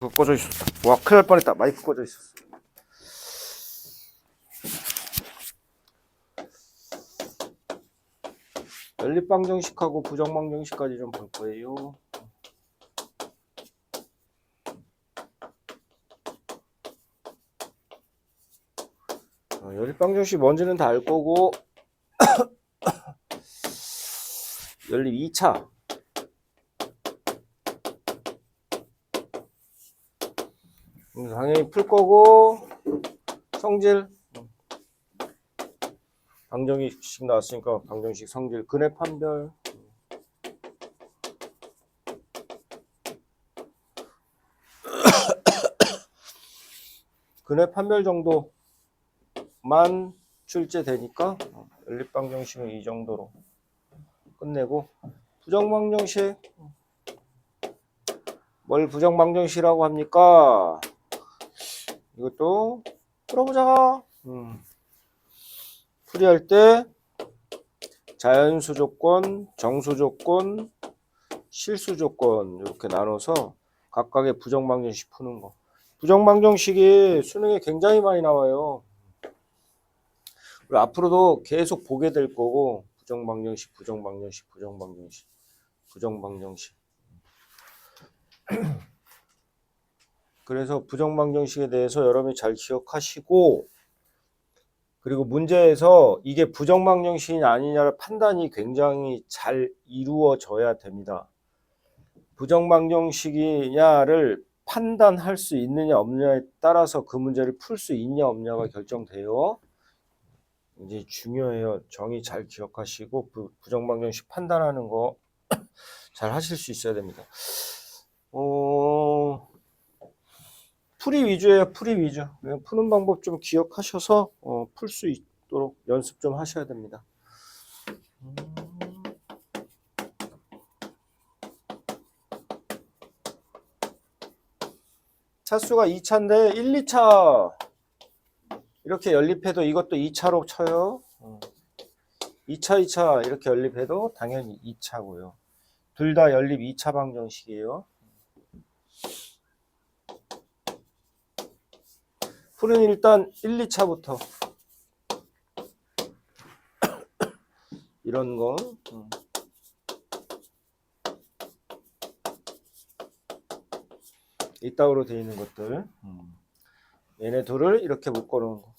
꺼져 있었다. 와, 큰일 날 뻔했다. 마이크 꺼져 있었어. 연립방정식하고 부정방정식까지 좀 볼 거예요. 연립방정식 뭔지는 다 알 거고 연립 2차 당연히 풀 거고 성질 방정식 나왔으니까 방정식 성질 근해 판별 근해 판별 정도만 출제되니까 연립방정식은 이 정도로 끝내고 부정방정식 뭘 부정방정식이라고 합니까? 이것도 풀어보자. 풀이할 때 자연수 조건, 정수 조건, 실수 조건 이렇게 나눠서 각각의 부정방정식 푸는 거. 부정방정식이 수능에 굉장히 많이 나와요. 그리고 앞으로도 계속 보게 될 거고 부정방정식, 부정방정식, 부정방정식, 부정방정식. 그래서 부정방정식에 대해서 여러분이 잘 기억하시고 그리고 문제에서 이게 부정방정식이 아니냐를 판단이 굉장히 잘 이루어져야 됩니다. 부정방정식이냐를 판단할 수 있느냐 없느냐에 따라서 그 문제를 풀 수 있냐 없냐가 결정돼요. 이제 중요해요. 정의 잘 기억하시고 부정방정식 판단하는 거 잘 하실 수 있어야 됩니다. 풀이 위주예요. 풀이 위주. 푸는 방법 좀 기억하셔서 풀 수 있도록 연습 좀 하셔야 됩니다. 차수가 2차인데 1, 2차 이렇게 연립해도 이것도 2차로 쳐요. 2차, 2차 이렇게 연립해도 당연히 2차고요. 둘 다 연립 2차 방정식이에요. 풀은 일단 1, 2차부터 이런 거 이따구로 되어 있는 것들 얘네 둘을 이렇게 묶어놓은 거.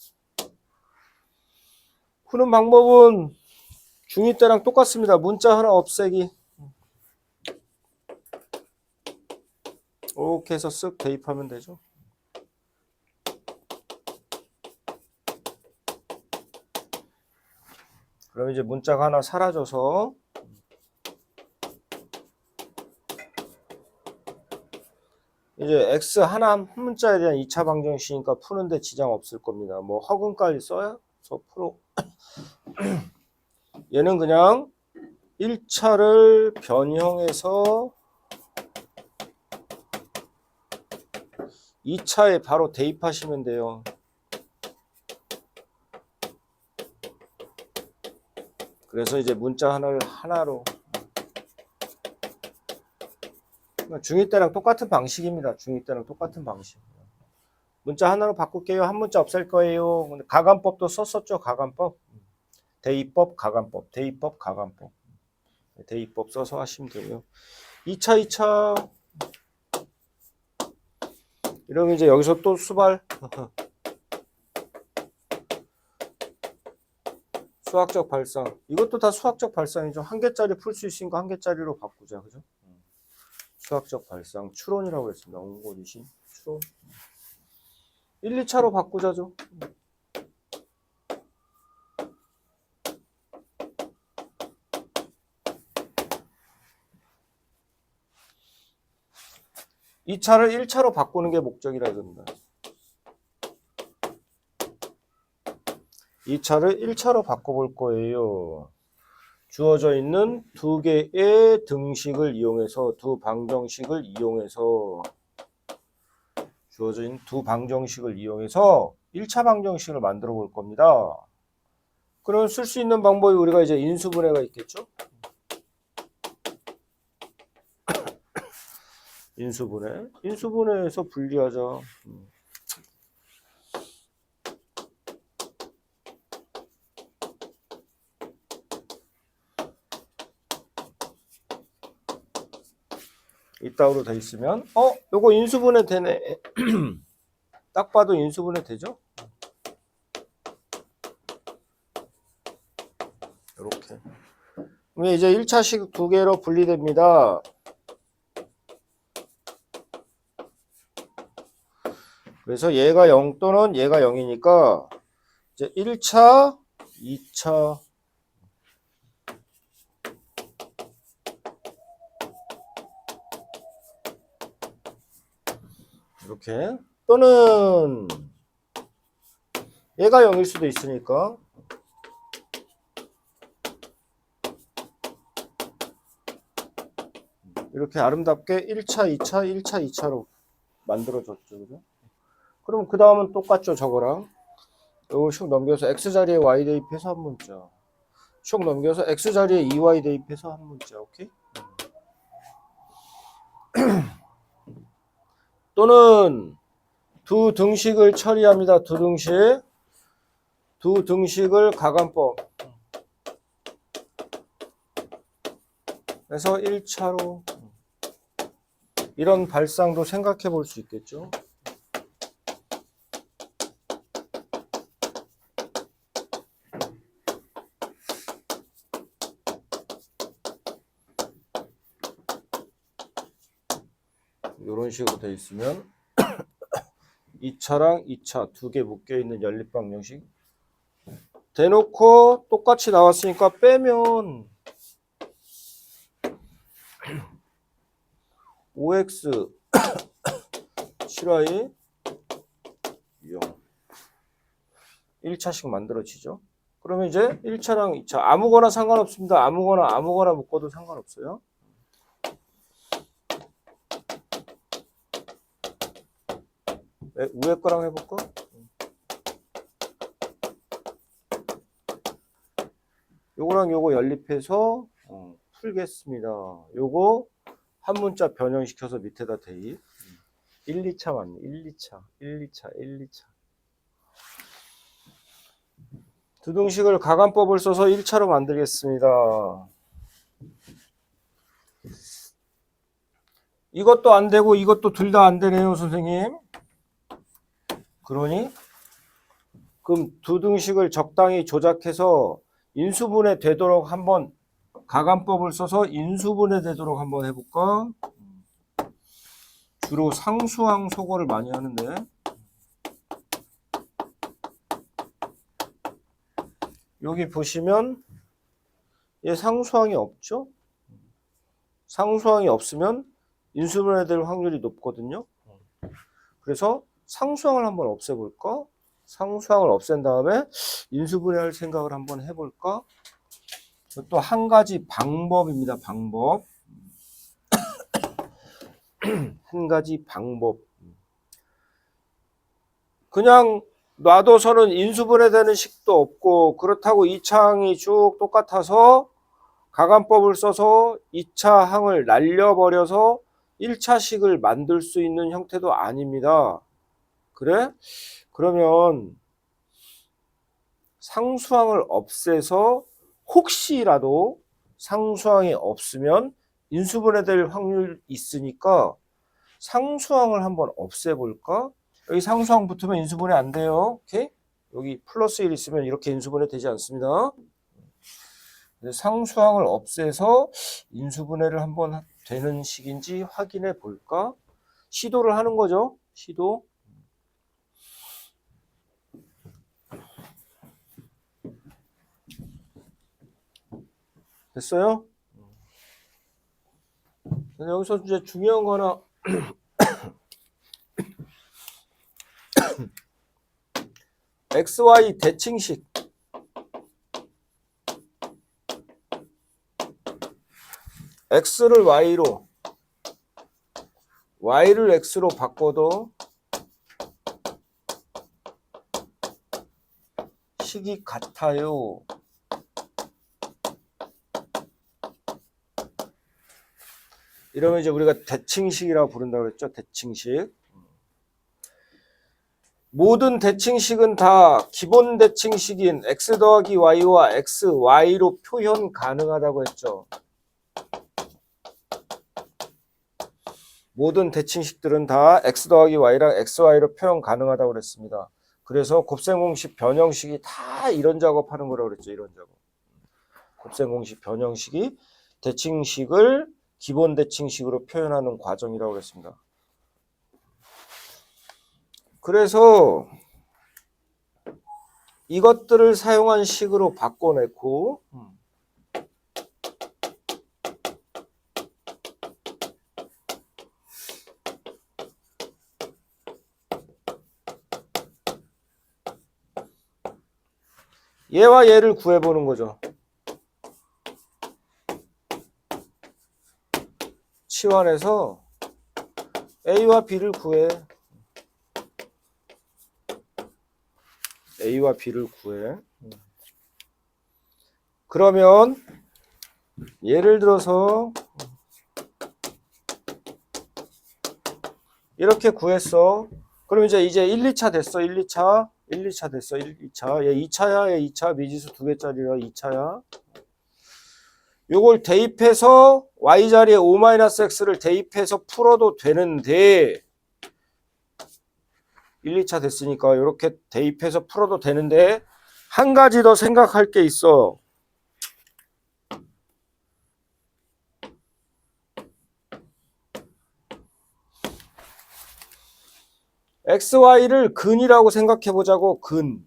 푸는 방법은 중2 때랑 똑같습니다. 문자 하나 없애기. 이렇게 해서 쓱 대입하면 되죠. 그럼 이제 문자가 하나 사라져서 이제 x 한 문자에 대한 2차 방정식이니까 푸는데 지장 없을 겁니다. 뭐 허근까지 써야 풀어. 얘는 그냥 1차를 변형해서 2차에 바로 대입하시면 돼요. 그래서 이제 문자 하나를 하나로 중2 때랑 똑같은 방식입니다. 중2 때랑 똑같은 방식. 문자 하나로 바꿀게요. 한 문자 없앨 거예요. 근데 가간법도 썼었죠. 가간법. 대입법, 가간법. 대입법, 가간법. 대입법 써서 하시면 돼요. 2차, 2차. 이러면 이제 여기서 또 수발. 수학적 발상. 이것도 다 수학적 발상이죠. 한 개짜리 풀 수 있으니까 한 개짜리로 바꾸자. 그죠? 수학적 발상. 추론이라고 했습니다. 옹골이신 추론. 1, 2차로 바꾸자죠. 이 차를 1차로 바꾸는 게 목적이라 이겁니다. 2차를 1차로 바꿔볼 거예요. 주어져 있는 두 개의 등식을 이용해서 두 방정식을 이용해서 주어져 있는 두 방정식을 이용해서 1차 방정식을 만들어 볼 겁니다. 그럼 쓸 수 있는 방법이 우리가 이제 인수분해가 있겠죠? 인수분해해서 분리하자. 이따구로 돼 있으면 요거 인수분해 되네. 딱 봐도 인수분해 되죠? 이렇게. 그럼 이제 1차식 두 개로 분리됩니다. 그래서 얘가 0 또는 얘가 0이니까 이제 1차, 2차 이렇게, 또는 얘가 0일 수도 있으니까 이렇게 아름답게 1차, 2차, 1차, 2차로 만들어졌죠. 그죠? 그럼 그 다음은 똑같죠. 저거랑 요거 슉 넘겨서 X자리에 Y 대입해서 한 문자, 슉 넘겨서 X자리에 2Y 대입해서 한 문자. 오케이? 또는 두 등식을 처리합니다. 두 등식을 가간법. 그래서 1차로 이런 발상도 생각해 볼 수 있겠죠. 이런 식으로 돼 있으면 2차랑 2차 두 개 묶여 있는 연립방정식 대놓고 똑같이 나왔으니까 빼면 5x 7y 0 1차씩 만들어지죠. 그러면 이제 1차랑 2차 아무거나 상관없습니다. 아무거나 묶어도 상관없어요. 위에 거랑 해볼까? 요거랑 요거 연립해서 풀겠습니다. 요거 한 문자 변형시켜서 밑에다 대입. 1, 2차 맞네. 1, 2차. 두 등식을 가간법을 써서 1차로 만들겠습니다. 이것도 안 되고 이것도 둘 다 안 되네요, 선생님. 그러니 그럼 두 등식을 적당히 조작해서 인수분해 되도록 한번 가간법을 써서 인수분해 되도록 한번 해볼까? 주로 상수항 소거를 많이 하는데 여기 보시면 얘 상수항이 없죠? 상수항이 없으면 인수분해 될 확률이 높거든요. 그래서 상수항을 한번 없애볼까? 상수항을 없앤 다음에 인수분해할 생각을 한번 해볼까? 또 한 가지 방법입니다. 방법. 한 가지 방법. 그냥 놔둬서는 인수분해되는 식도 없고 그렇다고 2차항이 쭉 똑같아서 가간법을 써서 2차 항을 날려버려서 1차식을 만들 수 있는 형태도 아닙니다. 그래? 그러면 상수항을 없애서 혹시라도 상수항이 없으면 인수분해될 확률이 있으니까 상수항을 한번 없애볼까? 여기 상수항 붙으면 인수분해 안 돼요. 오케이? 여기 플러스 1 있으면 이렇게 인수분해 되지 않습니다. 상수항을 없애서 인수분해를 한번 되는 식인지 확인해 볼까? 시도를 하는 거죠. 시도. 됐어요? 여기서 이제 중요한 거 하나 XY 대칭식. X를 Y로, Y를 X로 바꿔도 식이 같아요. 이러면 이제 우리가 대칭식이라고 부른다고 그랬죠. 대칭식. 모든 대칭식은 다 기본 대칭식인 x 더하기 y와 x, y로 표현 가능하다고 했죠. 모든 대칭식들은 다 x 더하기 y랑 xy로 표현 가능하다고 그랬습니다. 그래서 곱셈공식 변형식이 다 이런 작업하는 거라고 그랬죠. 이런 작업. 곱셈공식 변형식이 대칭식을 기본 대칭식으로 표현하는 과정이라고 그랬습니다. 그래서 이것들을 사용한 식으로 바꿔냈고 얘와 얘를 구해보는 거죠. 치환해서 A와 B를 구해. A와 B를 구해. 그러면 예를 들어서 이렇게 구했어. 그럼 이제 1, 2차 됐어. 1, 2차. 1, 2차 됐어. 1, 2차. 얘 2차야. 얘 2차. 미지수 2개짜리라 2차야. 요걸 대입해서 y 자리에 5-x를 대입해서 풀어도 되는데 1, 2차 됐으니까 이렇게 대입해서 풀어도 되는데 한 가지 더 생각할 게 있어. xy를 근이라고 생각해 보자고. 근.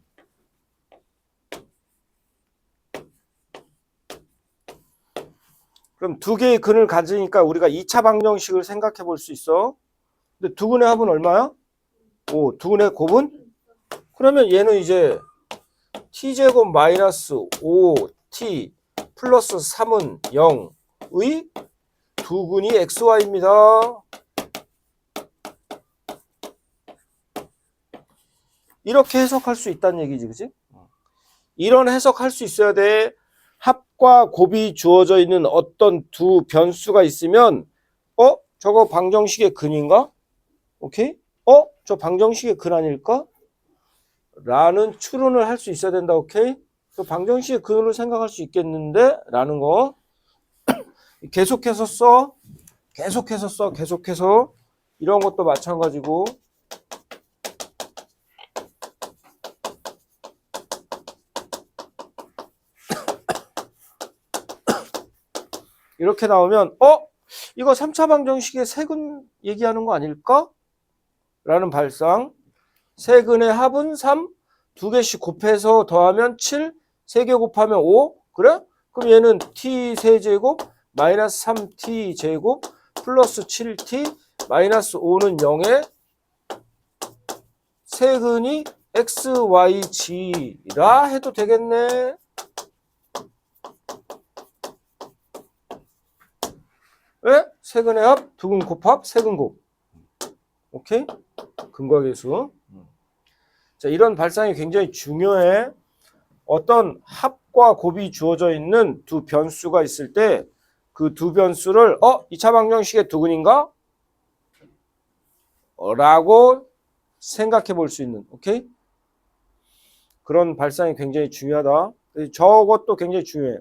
그럼 두 개의 근을 가지니까 우리가 2차 방정식을 생각해 볼 수 있어. 근데 두 근의 합은 얼마야? 5. 두 근의 곱은? 그러면 얘는 이제 t제곱 마이너스 5t 플러스 3은 0의 두 근이 xy입니다. 이렇게 해석할 수 있다는 얘기지, 그치? 이런 해석할 수 있어야 돼. 합과 곱이 주어져 있는 어떤 두 변수가 있으면 저거 방정식의 근인가? 오케이? 저 방정식의 근 아닐까? 라는 추론을 할 수 있어야 된다. 오케이? 그 방정식의 근으로 생각할 수 있겠는데? 라는 거. 계속해서 써. 계속해서 써. 계속해서. 이런 것도 마찬가지고. 이렇게 나오면 이거 3차 방정식의 세근 얘기하는 거 아닐까? 라는 발상. 세근의 합은 3, 두 개씩 곱해서 더하면 7, 3개 곱하면 5. 그래? 그럼 얘는 t 세제곱 마이너스 3t 제곱 플러스 7t 마이너스 5는 0에 세근이 xyg라 해도 되겠네. 왜? 세근의 합, 두근 곱합, 세근 곱. 오케이? 근과계수. 자, 이런 발상이 굉장히 중요해. 어떤 합과 곱이 주어져 있는 두 변수가 있을 때 그 두 변수를 2차 방정식의 두근인가? 라고 생각해 볼 수 있는, 오케이? 그런 발상이 굉장히 중요하다. 저것도 굉장히 중요해.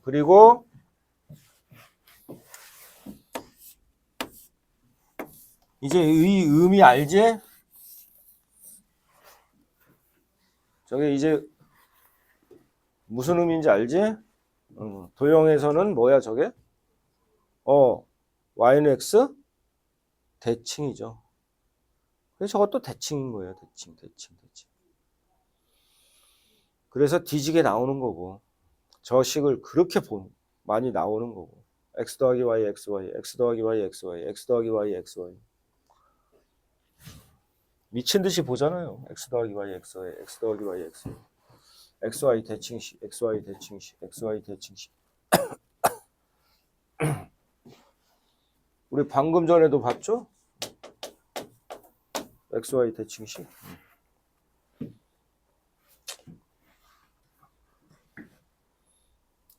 그리고 이제 이 의미 알지? 저게 이제 무슨 의미인지 알지? 도형에서는 뭐야 저게? y는 x? 대칭이죠. 그래서 저것도 대칭인 거예요. 대칭. 그래서 뒤지게 나오는 거고 저 식을 그렇게 많이 나오는 거고 x 더하기 y xy, x 더하기 y xy, x 더하기 y xy 미친 듯이 보잖아요. x 더하기 y xy, x 더하기 y xy, xy 대칭식, xy 대칭식, xy 대칭식. 우리 방금 전에도 봤죠? xy 대칭식.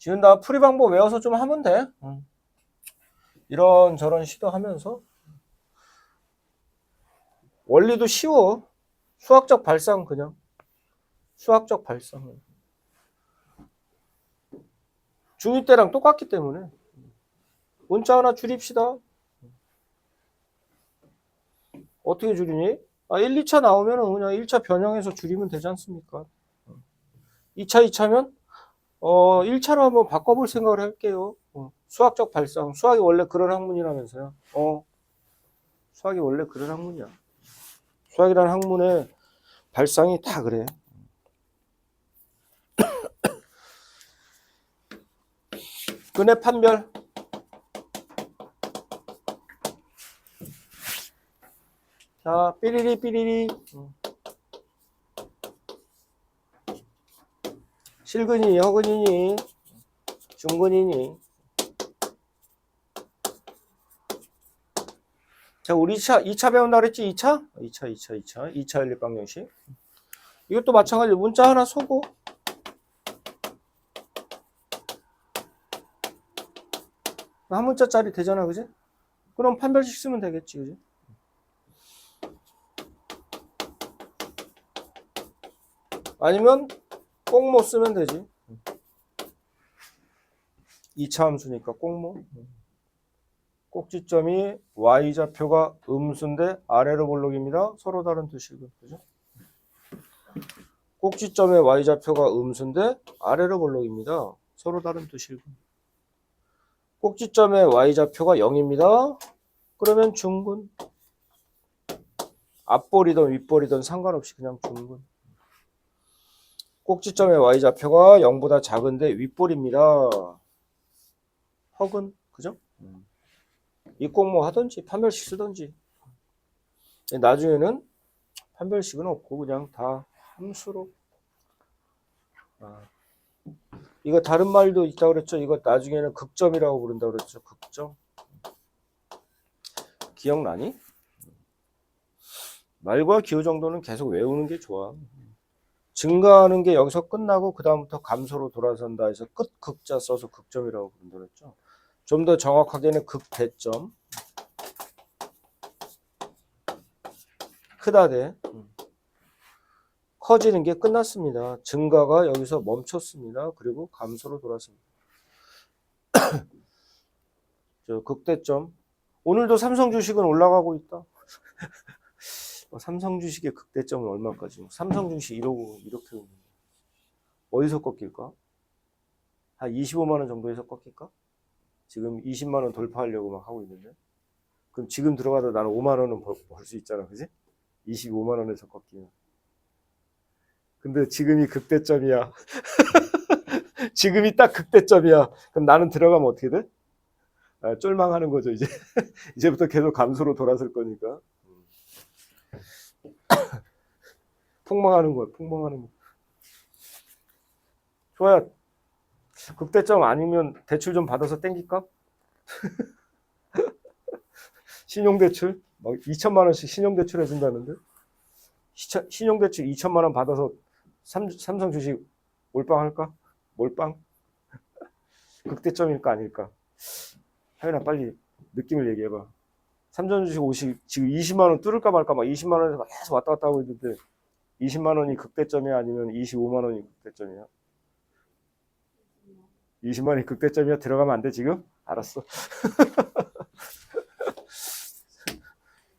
지은다 풀이 방법 외워서 좀 하면 돼. 이런저런 시도하면서. 원리도 쉬워. 수학적 발상 그냥. 수학적 발상. 중2 때랑 똑같기 때문에. 문자 하나 줄입시다. 어떻게 줄이니? 1, 2차 나오면 그냥 1차 변형해서 줄이면 되지 않습니까? 2차, 2차면 1차로 한번 바꿔볼 생각을 할게요. 수학적 발상. 수학이 원래 그런 학문이라면서요. 수학이 원래 그런 학문이야. 수학이라는 학문의 발상이 다 그래. 근해 판별. 자, 삐리리 삐리리. 실근이니 허근이니 중근이니. 자, 우리 2차 배운다 그랬지? 2차 연립방정식. 이것도 마찬가지로 문자 하나 쏘고 한 문자짜리 되잖아, 그지? 그럼 판별식 쓰면 되겠지, 그지? 아니면 꼭 못 쓰면 되지. 2차 함수니까 꼭 뭐. 꼭지점이 y좌표가 음수인데 아래로 볼록입니다. 서로 다른 두 식은. 그죠? 꼭지점의 y좌표가 음수인데 아래로 볼록입니다. 서로 다른 두 식은. 꼭지점의 y좌표가 0입니다. 그러면 중근. 앞볼이든 윗볼이든 상관없이 그냥 중근. 꼭지점의 y좌표가 0보다 작은데 윗볼입니다. 허근. 그죠? 이 꼭 뭐 하든지 판별식 쓰든지. 나중에는 판별식은 없고 그냥 다 함수로. 이거 다른 말도 있다고 그랬죠. 이거 나중에는 극점이라고 부른다고 그랬죠. 극점. 기억나니? 말과 기호 정도는 계속 외우는 게 좋아. 증가하는 게 여기서 끝나고 그 다음부터 감소로 돌아선다 해서 끝 극자 써서 극점이라고 부른다고 그랬죠. 좀 더 정확하게는 극대점. 크다 대. 커지는 게 끝났습니다. 증가가 여기서 멈췄습니다. 그리고 감소로 돌았습니다. 저 극대점. 오늘도 삼성 주식은 올라가고 있다. 삼성 주식의 극대점은 얼마까지? 삼성 주식 이러고 이렇게 어디서 꺾일까? 한 25만 원 정도에서 꺾일까? 지금 20만 원 돌파하려고 막 하고 있는데. 그럼 지금 들어가도 나는 5만 원은 벌 수 있잖아, 그지? 25만 원에서 꺾이면. 근데 지금이 극대점이야. 지금이 딱 극대점이야. 그럼 나는 들어가면 어떻게 돼? 쫄망하는 거죠, 이제. 이제부터 계속 감소로 돌아설 거니까. 폭망하는 거야, 폭망하는 거. 좋아요. 극대점 아니면 대출 좀 받아서 땡길까? 신용대출? 막 2천만 원씩 신용대출 해준다는데? 신용대출 2천만 원 받아서 삼성 주식 몰빵 할까? 몰빵? 극대점일까 아닐까? 하연아 빨리 느낌을 얘기해봐. 삼성 주식 옷이 지금 20만 원 뚫을까 말까 막 20만 원에서 계속 왔다 갔다 하고 있는데 20만 원이 극대점이야 아니면 25만 원이 극대점이야? 20만 원이 극대점이야? 들어가면 안 돼 지금? 알았어.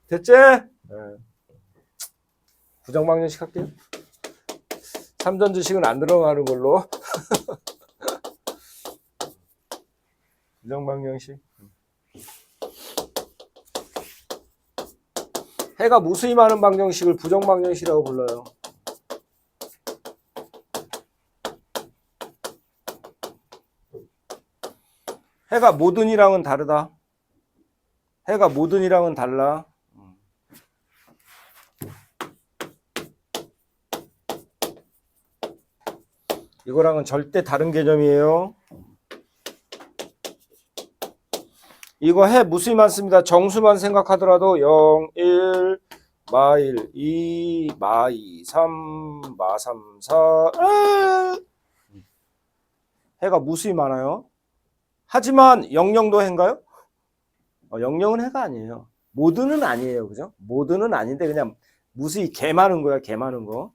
됐지? 네. 부정방정식 할게요. 삼전 주식은 안 들어가는 걸로. 부정방정식. 해가 무수히 많은 방정식을 부정방정식이라고 불러요. 해가 모든이랑은 다르다. 해가 모든이랑은 달라. 이거랑은 절대 다른 개념이에요. 이거 해 무수히 많습니다. 정수만 생각하더라도 0, 1, 마1, 2, 마2, 3, 마3, 4. 해가 무수히 많아요. 하지만 00도 해인가요? 00은 해가 아니에요. 모드는 아니에요. 그죠? 모드는 아닌데 그냥 무수히 개 많은 거야. 개 많은 거.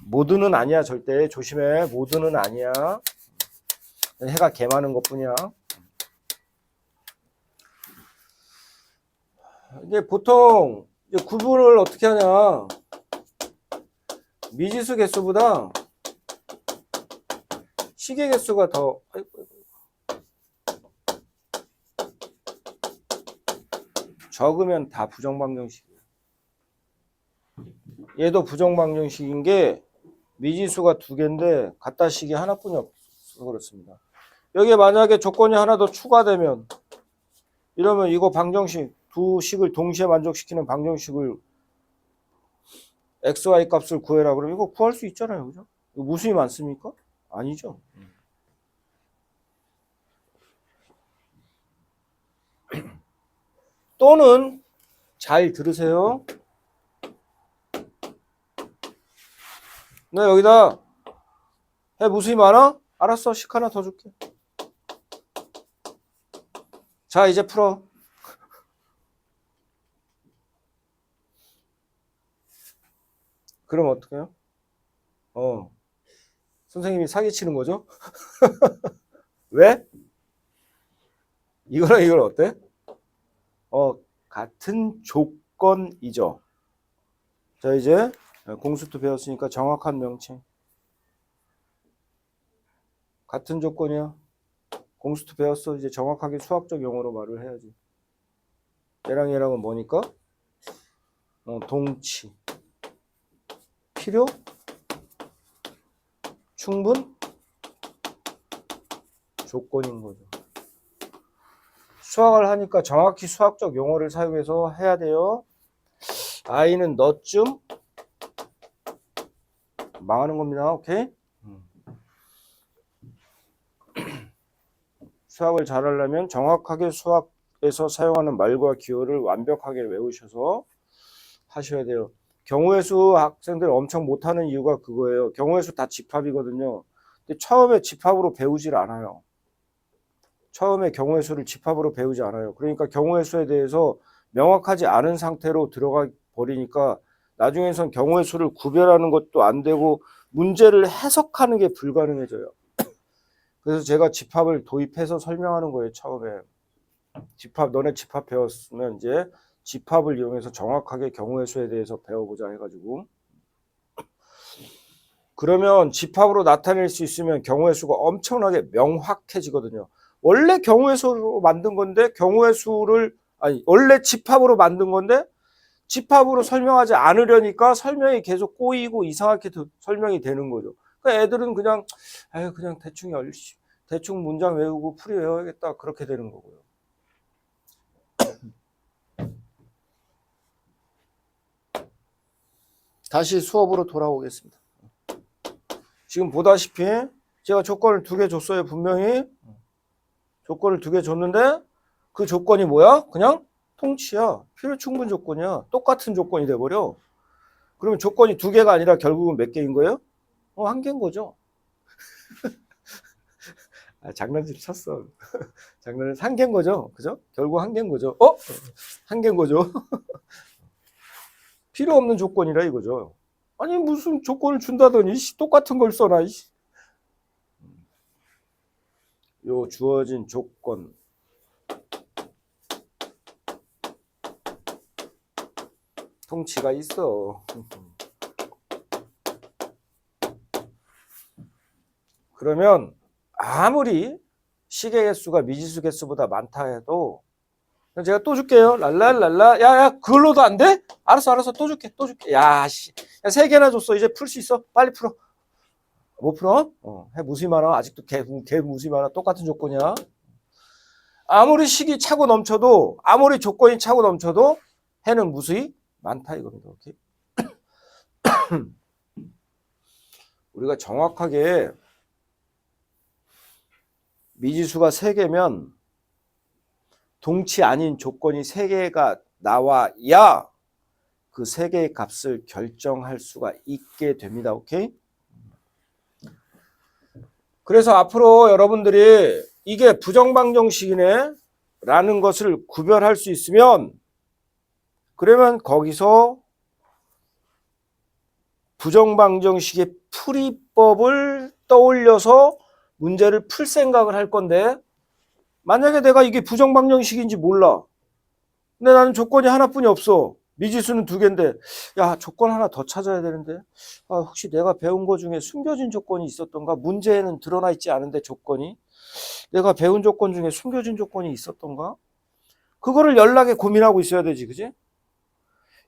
모드는 아니야. 절대 조심해. 모드는 아니야. 해가 개 많은 것뿐이야. 이제 보통 이제 구분을 어떻게 하냐. 미지수 개수보다 시계 개수가 더 적으면 다 부정방정식이에요. 얘도 부정방정식인 게 미지수가 두 개인데 갖다 식이 하나뿐이 없어서 그렇습니다. 여기에 만약에 조건이 하나 더 추가되면 이러면 이거 방정식 두 식을 동시에 만족시키는 방정식을 xy 값을 구해라 그러면 이거 구할 수 있잖아요. 그죠? 이거 무수히 많습니까? 아니죠. 또는 잘 들으세요. 나 여기다 해 무수히 많아? 알았어. 식 하나 더 줄게. 자, 이제 풀어. 그럼 어떡해요? 선생님이 사기치는 거죠? 왜? 이거랑 이걸 어때? 같은 조건이죠. 자, 이제 공수도 배웠으니까 정확한 명칭. 같은 조건이야. 공수도 배웠어. 이제 정확하게 수학적 용어로 말을 해야지. 얘랑 얘랑은 뭐니까? 동치. 필요? 충분? 조건인 거죠. 수학을 하니까 정확히 수학적 용어를 사용해서 해야 돼요. I는 너쯤 망하는 겁니다. 오케이? 수학을 잘하려면 정확하게 수학에서 사용하는 말과 기호를 완벽하게 외우셔서 하셔야 돼요. 경우의 수 학생들 엄청 못하는 이유가 그거예요. 경우의 수 다 집합이거든요. 근데 처음에 집합으로 배우질 않아요. 처음에 경우의 수를 집합으로 배우지 않아요. 그러니까 경우의 수에 대해서 명확하지 않은 상태로 들어가 버리니까 나중에선 경우의 수를 구별하는 것도 안 되고 문제를 해석하는 게 불가능해져요. 그래서 제가 집합을 도입해서 설명하는 거예요. 처음에 집합, 너네 집합 배웠으면 이제 집합을 이용해서 정확하게 경우의 수에 대해서 배워보자 해가지고, 그러면 집합으로 나타낼 수 있으면 경우의 수가 엄청나게 명확해지거든요. 원래 경우의 수로 만든 건데 경우의 수를 원래 집합으로 만든 건데 집합으로 설명하지 않으려니까 설명이 계속 꼬이고 이상하게 설명이 되는 거죠. 그러니까 애들은 그냥 그냥 대충 문장 외우고 풀이 외워야겠다 그렇게 되는 거고요. 다시 수업으로 돌아오겠습니다. 지금 보다시피 제가 조건을 2개 줬어요. 분명히 조건을 2개 줬는데 그 조건이 뭐야? 그냥 통치야. 필요 충분 조건이야. 똑같은 조건이 돼버려. 그러면 조건이 2개가 아니라 결국은 몇 개인 거예요? 1개인 거죠. 장난질 쳤어. 장난은 1개인 거죠. 그죠? 결국 1개인 거죠. 1개인 거죠. 필요 없는 조건이라 이거죠. 아니 무슨 조건을 준다더니 똑같은 걸 써라. 요 주어진 조건 통치가 있어. 그러면 아무리 시계 개수가 미지수 개수보다 많다 해도 제가 또 줄게요. 랄랄랄라. 야, 그걸로도 안 돼? 알았어. 또 줄게. 야, 3개나 줬어. 이제 풀 수 있어. 빨리 풀어. 못 풀어? 해 무수히 많아. 아직도 개 무수히 많아. 똑같은 조건이야. 아무리 식이 차고 넘쳐도, 아무리 조건이 차고 넘쳐도 해는 무수히 많다 이겁니다. 오케이? 우리가 정확하게 미지수가 3개면 동치 아닌 조건이 3개가 나와야 그 3개의 값을 결정할 수가 있게 됩니다. 오케이? 그래서 앞으로 여러분들이 이게 부정방정식이네 라는 것을 구별할 수 있으면 그러면 거기서 부정방정식의 풀이법을 떠올려서 문제를 풀 생각을 할 건데 만약에 내가 이게 부정방정식인지 몰라. 근데 나는 조건이 하나뿐이 없어. 미지수는 2개인데 야 조건 하나 더 찾아야 되는데 혹시 내가 배운 거 중에 숨겨진 조건이 있었던가? 문제에는 드러나 있지 않은데 조건이 내가 배운 조건 중에 숨겨진 조건이 있었던가? 그거를 연락에 고민하고 있어야 되지, 그지?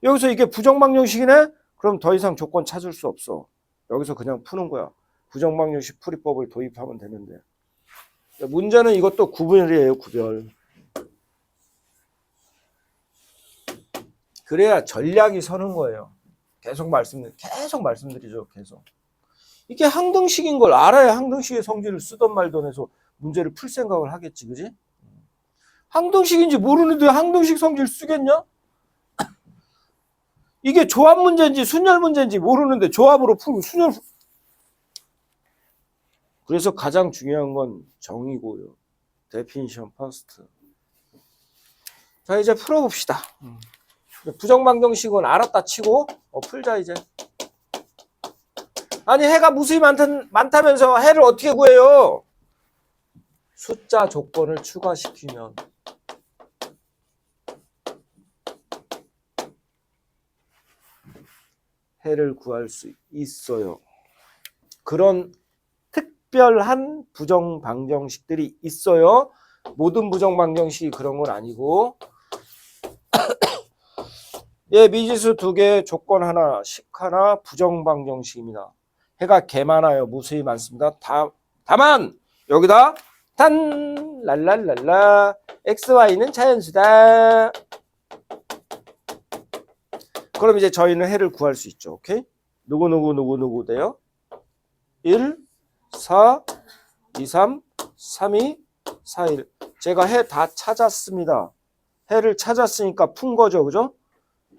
여기서 이게 부정방정식이네? 그럼 더 이상 조건 찾을 수 없어. 여기서 그냥 푸는 거야. 부정방정식 풀이법을 도입하면 되는데 문제는 이것도 구별이에요, 구별. 그래야 전략이 서는 거예요. 계속 말씀드리죠, 계속. 이게 항등식인 걸 알아야 항등식의 성질을 쓰던 말던 해서 문제를 풀 생각을 하겠지, 그지? 항등식인지 모르는데 항등식 성질 쓰겠냐? 이게 조합 문제인지 순열 문제인지 모르는데 조합으로 풀고 순열. 그래서 가장 중요한 건 정의고요. definition first. 자, 이제 풀어봅시다. 부정방정식은 알았다 치고 풀자 이제. 아니 해가 무수히 많다면서 해를 어떻게 구해요? 숫자 조건을 추가시키면 해를 구할 수 있어요. 그런 특별한 부정방정식들이 있어요. 모든 부정방정식이 그런 건 아니고 예, 미지수 2개, 조건 하나, 식 하나, 부정방정식입니다. 해가 개 많아요. 무수히 많습니다. 다만 여기다 단 랄랄랄라 XY는 자연수다. 그럼 이제 저희는 해를 구할 수 있죠. 오케이? 누구 돼요? 1, 4, 2, 3, 3, 2, 4, 1. 제가 해 다 찾았습니다. 해를 찾았으니까 푼 거죠. 그죠?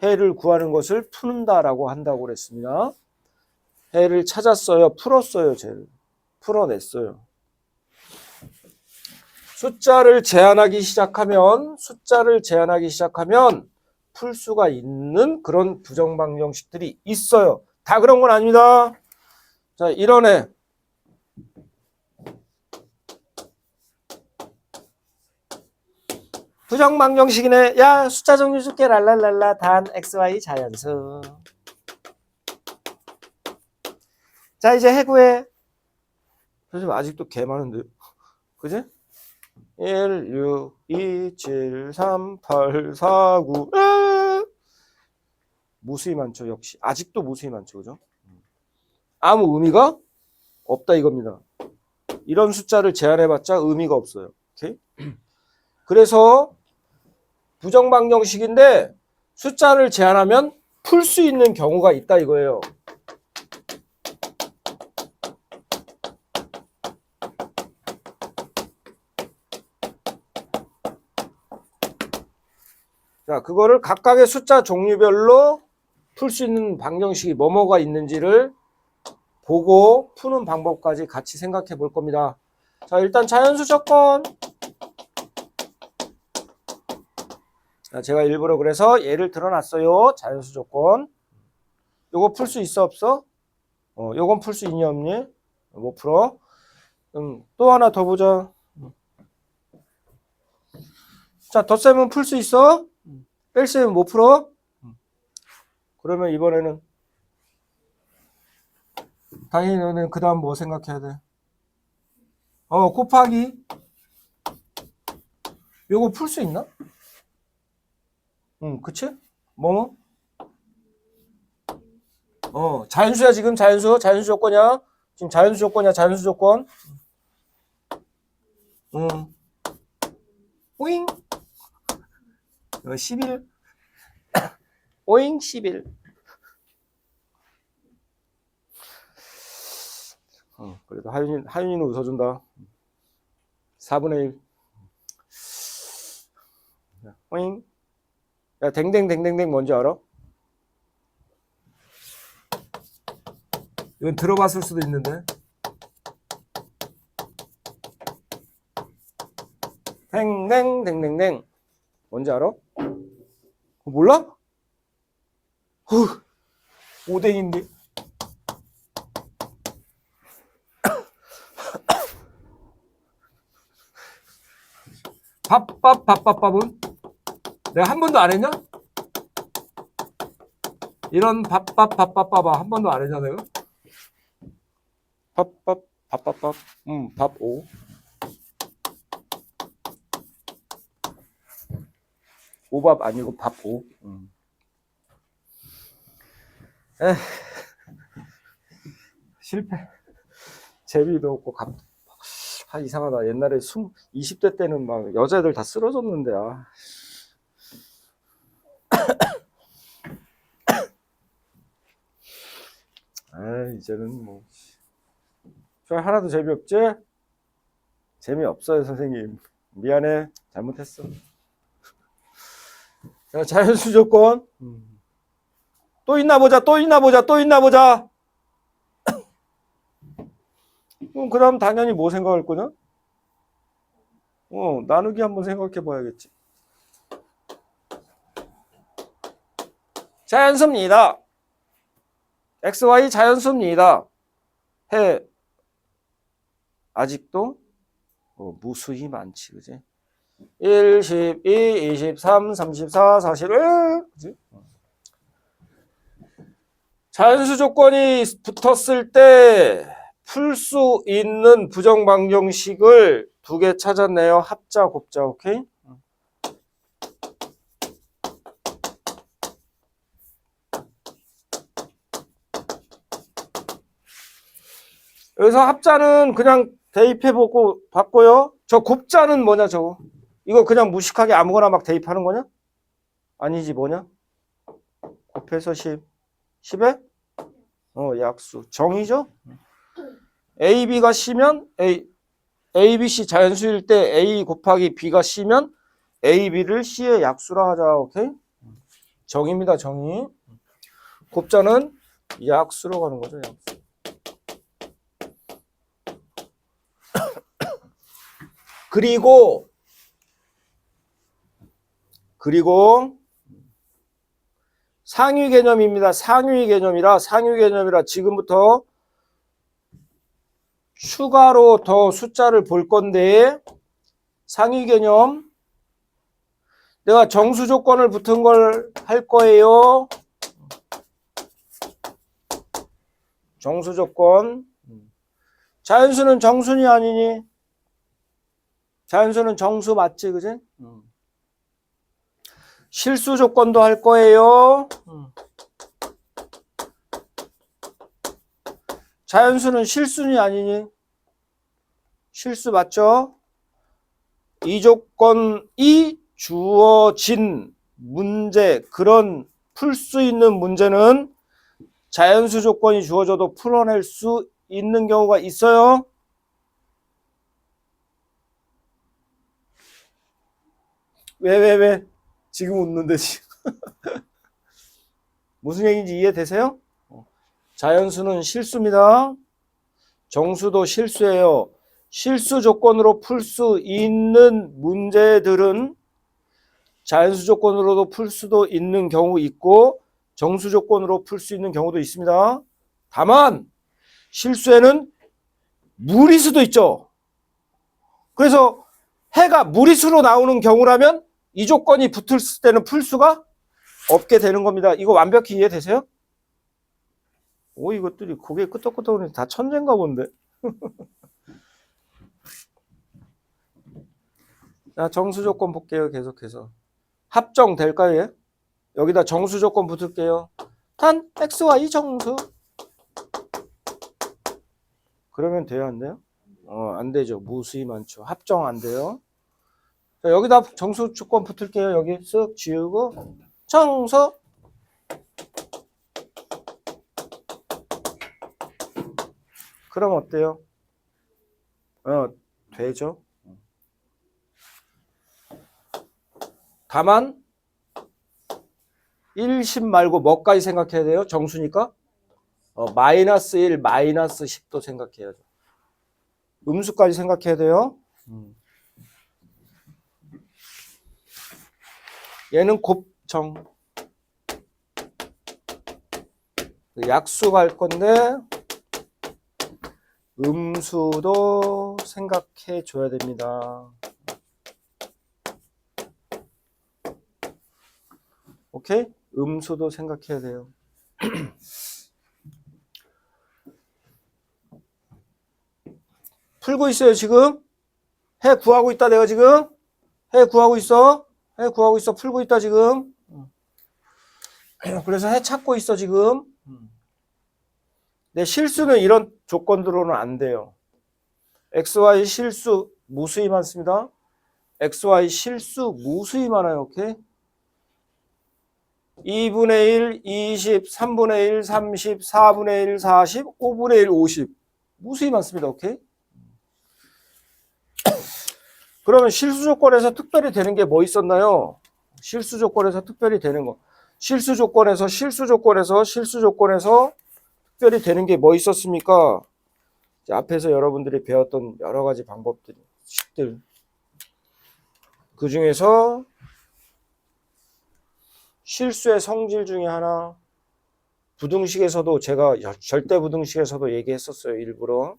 해를 구하는 것을 푼다라고 한다고 그랬습니다. 해를 찾았어요. 풀었어요. 쟤를. 풀어냈어요. 숫자를 제한하기 시작하면 풀 수가 있는 그런 부정방정식들이 있어요. 다 그런 건 아닙니다. 자, 이런 애. 부정방정식이네. 야, 숫자 정리 줄게. 랄랄랄라 단 XY 자연수. 자, 이제 해구해. 선생님 아직도 개 많은데요. 그지? 1, 6, 2, 7, 3, 8, 4, 9. 무수히 많죠, 역시. 아직도 무수히 많죠, 그죠? 아무 의미가 없다 이겁니다. 이런 숫자를 제한해봤자 의미가 없어요. 오케이? 그래서 부정방정식인데 숫자를 제한하면 풀 수 있는 경우가 있다 이거예요. 자, 그거를 각각의 숫자 종류별로 풀 수 있는 방정식이 뭐뭐가 있는지를 보고 푸는 방법까지 같이 생각해 볼 겁니다. 자, 일단 자연수 조건. 자, 제가 일부러 그래서 예를 들어놨어요. 자연수 조건. 요거 풀 수 있어 없어? 요건 풀 수 있니 없니? 못 풀어. 또 하나 더 보자. 자, 덧셈은 풀 수 있어? 뺄셈은 못 풀어? 그러면 이번에는 당연히 너는 그 다음 뭐 생각해야 돼? 곱하기. 요거 풀 수 있나? 그치? 뭐? 자연수야 지금 자연수 조건이야. 지금 자연수 조건이야 자연수 조건. 오잉 11 오잉 11. 그래도 하윤이는 웃어준다. 4분의 1. 오잉. 야, 댕댕댕댕댕 뭔지 알아? 이건 들어봤을 수도 있는데. 댕댕댕댕댕. 뭔지 알아? 몰라? 5댕인데. 밥밥은 내가 한 번도 안 했냐? 이런 밥밥 한 번도 안 했냐 내가? 밥 5. 오밥 아니고 밥 5. 실패. 재미도 없고 이상하다. 옛날에 20대 때는 막 여자애들 다 쓰러졌는데. 이제는 뭐 저 하나도 재미없지? 재미없어요 선생님. 미안해. 잘못했어. 자, 자연수 조건. 또 있나 보자. 그럼 당연히 뭐 생각할 거냐? 나누기 한번 생각해 봐야겠지. 자연수입니다. XY 자연수입니다. 아직도 무수히 많지, 그지? 1, 12, 23, 34, 41, 그지? 자연수 조건이 붙었을 때 풀 수 있는 부정방정식을 2개 찾았네요. 합자, 곱자, 오케이? 여기서 합자는 그냥 대입해보고 봤고요. 저 곱자는 뭐냐, 저거? 이거 그냥 무식하게 아무거나 막 대입하는 거냐? 아니지, 뭐냐? 곱해서 10. 10에? 약수. 정이죠? A, B가 C면 A, B, C 자연수일 때 A 곱하기 B가 C면 A, B를 C의 약수라 하자. 오케이? 정입니다. 정의. 곱자는 약수로 가는 거죠. 약수. 그리고 상위 개념입니다. 상위 개념이라 지금부터 추가로 더 숫자를 볼 건데 상위 개념 내가 정수 조건을 붙은 걸 할 거예요. 정수 조건. 자연수는 정수니 아니니? 자연수는 정수 맞지, 그지? 실수 조건도 할 거예요. 자연수는 실수니 아니니? 실수 맞죠? 이 조건이 주어진 문제, 그런 풀 수 있는 문제는 자연수 조건이 주어져도 풀어낼 수 있는 경우가 있어요. 왜? 지금 웃는데 지금. 무슨 얘기인지 이해되세요? 자연수는 실수입니다. 정수도 실수예요. 실수 조건으로 풀 수 있는 문제들은 자연수 조건으로도 풀 수도 있는 경우 있고 정수 조건으로 풀 수 있는 경우도 있습니다. 다만 실수에는 무리수도 있죠. 그래서 해가 무리수로 나오는 경우라면 이 조건이 붙을 때는 풀 수가 없게 되는 겁니다. 이거 완벽히 이해되세요? 이것들이 고개 끄덕끄덕거리는 다 천재인가 본데. 자, 정수 조건 볼게요. 계속해서. 합정 될까요? 얘? 여기다 정수 조건 붙을게요. 단 XY 정수. 그러면 돼요, 안 돼요? 안 되죠. 무수히 많죠. 합정 안 돼요. 자, 여기다 정수 조건 붙을게요. 여기 쓱 지우고 정수. 그럼 어때요? 되죠. 다만 1, 10 말고 뭐까지 생각해야 돼요? 정수니까 마이너스 1, 마이너스 10도 생각해야죠. 음수까지 생각해야 돼요. 얘는 곱정. 약수 갈 건데 음수도 생각해 줘야 됩니다. 오케이? 음수도 생각해야 돼요. 풀고 있어요, 지금? 해 구하고 있다, 내가 지금? 해 구하고 있어? 해 구하고 있어, 풀고 있다, 지금? 그래서 해 찾고 있어, 지금? 내 실수는 이런 조건으로는 안 돼요. XY 실수 무수히 많습니다. XY 실수 무수히 많아요, 오케이? 2분의 1, 20, 3분의 1, 30, 4분의 1, 40, 5분의 1, 50. 무수히 많습니다, 오케이? 그러면 실수 조건에서 특별히 되는 게 뭐 있었나요? 실수 조건에서 특별히 되는 거. 실수 조건에서 특별히 되는 게 뭐 있었습니까? 앞에서 여러분들이 배웠던 여러 가지 방법들, 식들. 그 중에서 실수의 성질 중에 하나, 부등식에서도 제가 절대 부등식에서도 얘기했었어요, 일부러.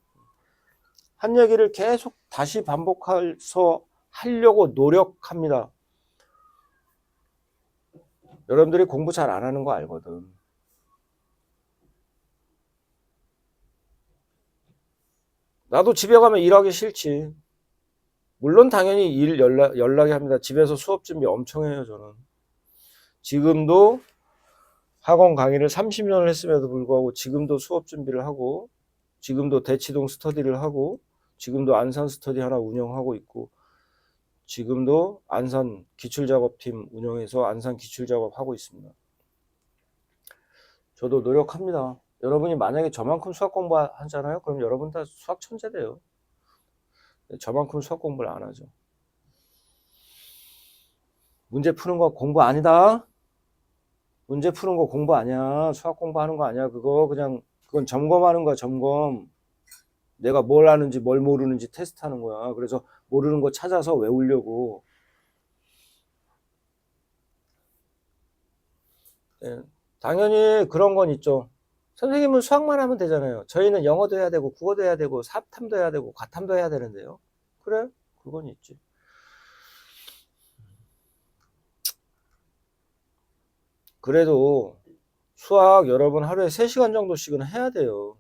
한 얘기를 계속 다시 반복해서 하려고 노력합니다. 여러분들이 공부 잘 안 하는 거 알거든. 나도 집에 가면 일하기 싫지. 물론 당연히 연락이 합니다. 집에서 수업 준비 엄청 해요, 저는. 지금도 학원 강의를 30년을 했음에도 불구하고 지금도 수업 준비를 하고, 지금도 대치동 스터디를 하고, 지금도 안산 스터디 하나 운영하고 있고, 지금도 안산 기출작업팀 운영해서 안산 기출작업 하고 있습니다. 저도 노력합니다. 여러분이 만약에 저만큼 수학 공부하잖아요? 그럼 여러분 다 수학 천재돼요. 저만큼 수학 공부를 안 하죠. 문제 푸는 거 공부 아니다. 문제 푸는 거 공부 아니야. 수학 공부하는 거 아니야. 그건 점검하는 거야, 점검. 내가 뭘 아는지 뭘 모르는지 테스트하는 거야. 그래서 모르는 거 찾아서 외우려고. 네. 당연히 그런 건 있죠. 선생님은 수학만 하면 되잖아요. 저희는 영어도 해야 되고 국어도 해야 되고 사탐도 해야 되고 과탐도 해야 되는데요. 그래? 그건 있지. 그래도 수학 여러분 하루에 3시간 정도씩은 해야 돼요.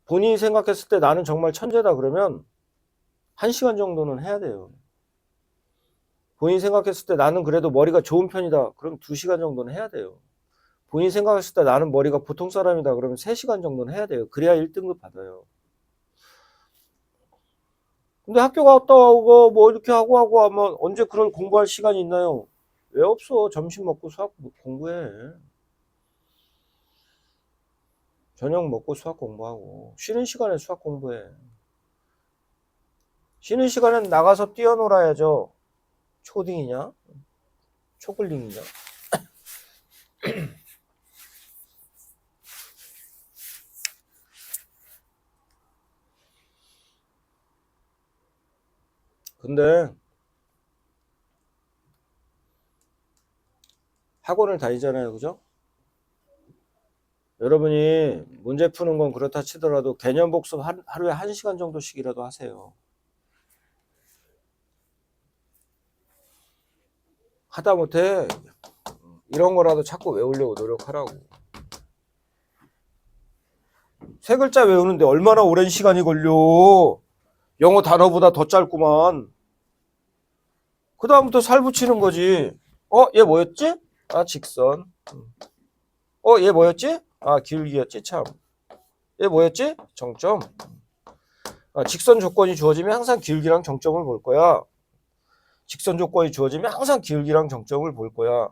본인이 생각했을 때 나는 정말 천재다 그러면 1시간 정도는 해야 돼요. 본인이 생각했을 때 나는 그래도 머리가 좋은 편이다 그럼 2시간 정도는 해야 돼요. 본인이 생각했을 때 나는 머리가 보통 사람이다 그러면 3시간 정도는 해야 돼요. 그래야 1등급 받아요. 근데 학교 갔다 오고 뭐 이렇게 하고 하면 언제 그럴 공부할 시간이 있나요? 왜 없어? 점심 먹고 수학 공부해. 저녁 먹고 수학 공부하고 쉬는 시간에 수학 공부해. 쉬는 시간엔 나가서 뛰어놀아야죠. 초딩이냐? 초글링이냐? 근데 학원을 다니잖아요, 그죠? 여러분이 문제 푸는 건 그렇다 치더라도 개념 복습 하루에 1시간 정도씩이라도 하세요. 하다못해 이런 거라도 자꾸 외우려고 노력하라고. 3글자 외우는데 얼마나 오랜 시간이 걸려. 영어 단어보다 더 짧구만. 그 다음부터 살 붙이는 거지. 얘 뭐였지? 아, 직선. 얘 뭐였지? 아, 기울기였지, 참. 얘 뭐였지? 정점. 직선 조건이 주어지면 항상 기울기랑 정점을 볼 거야. 직선 조건이 주어지면 항상 기울기랑 정점을 볼 거야.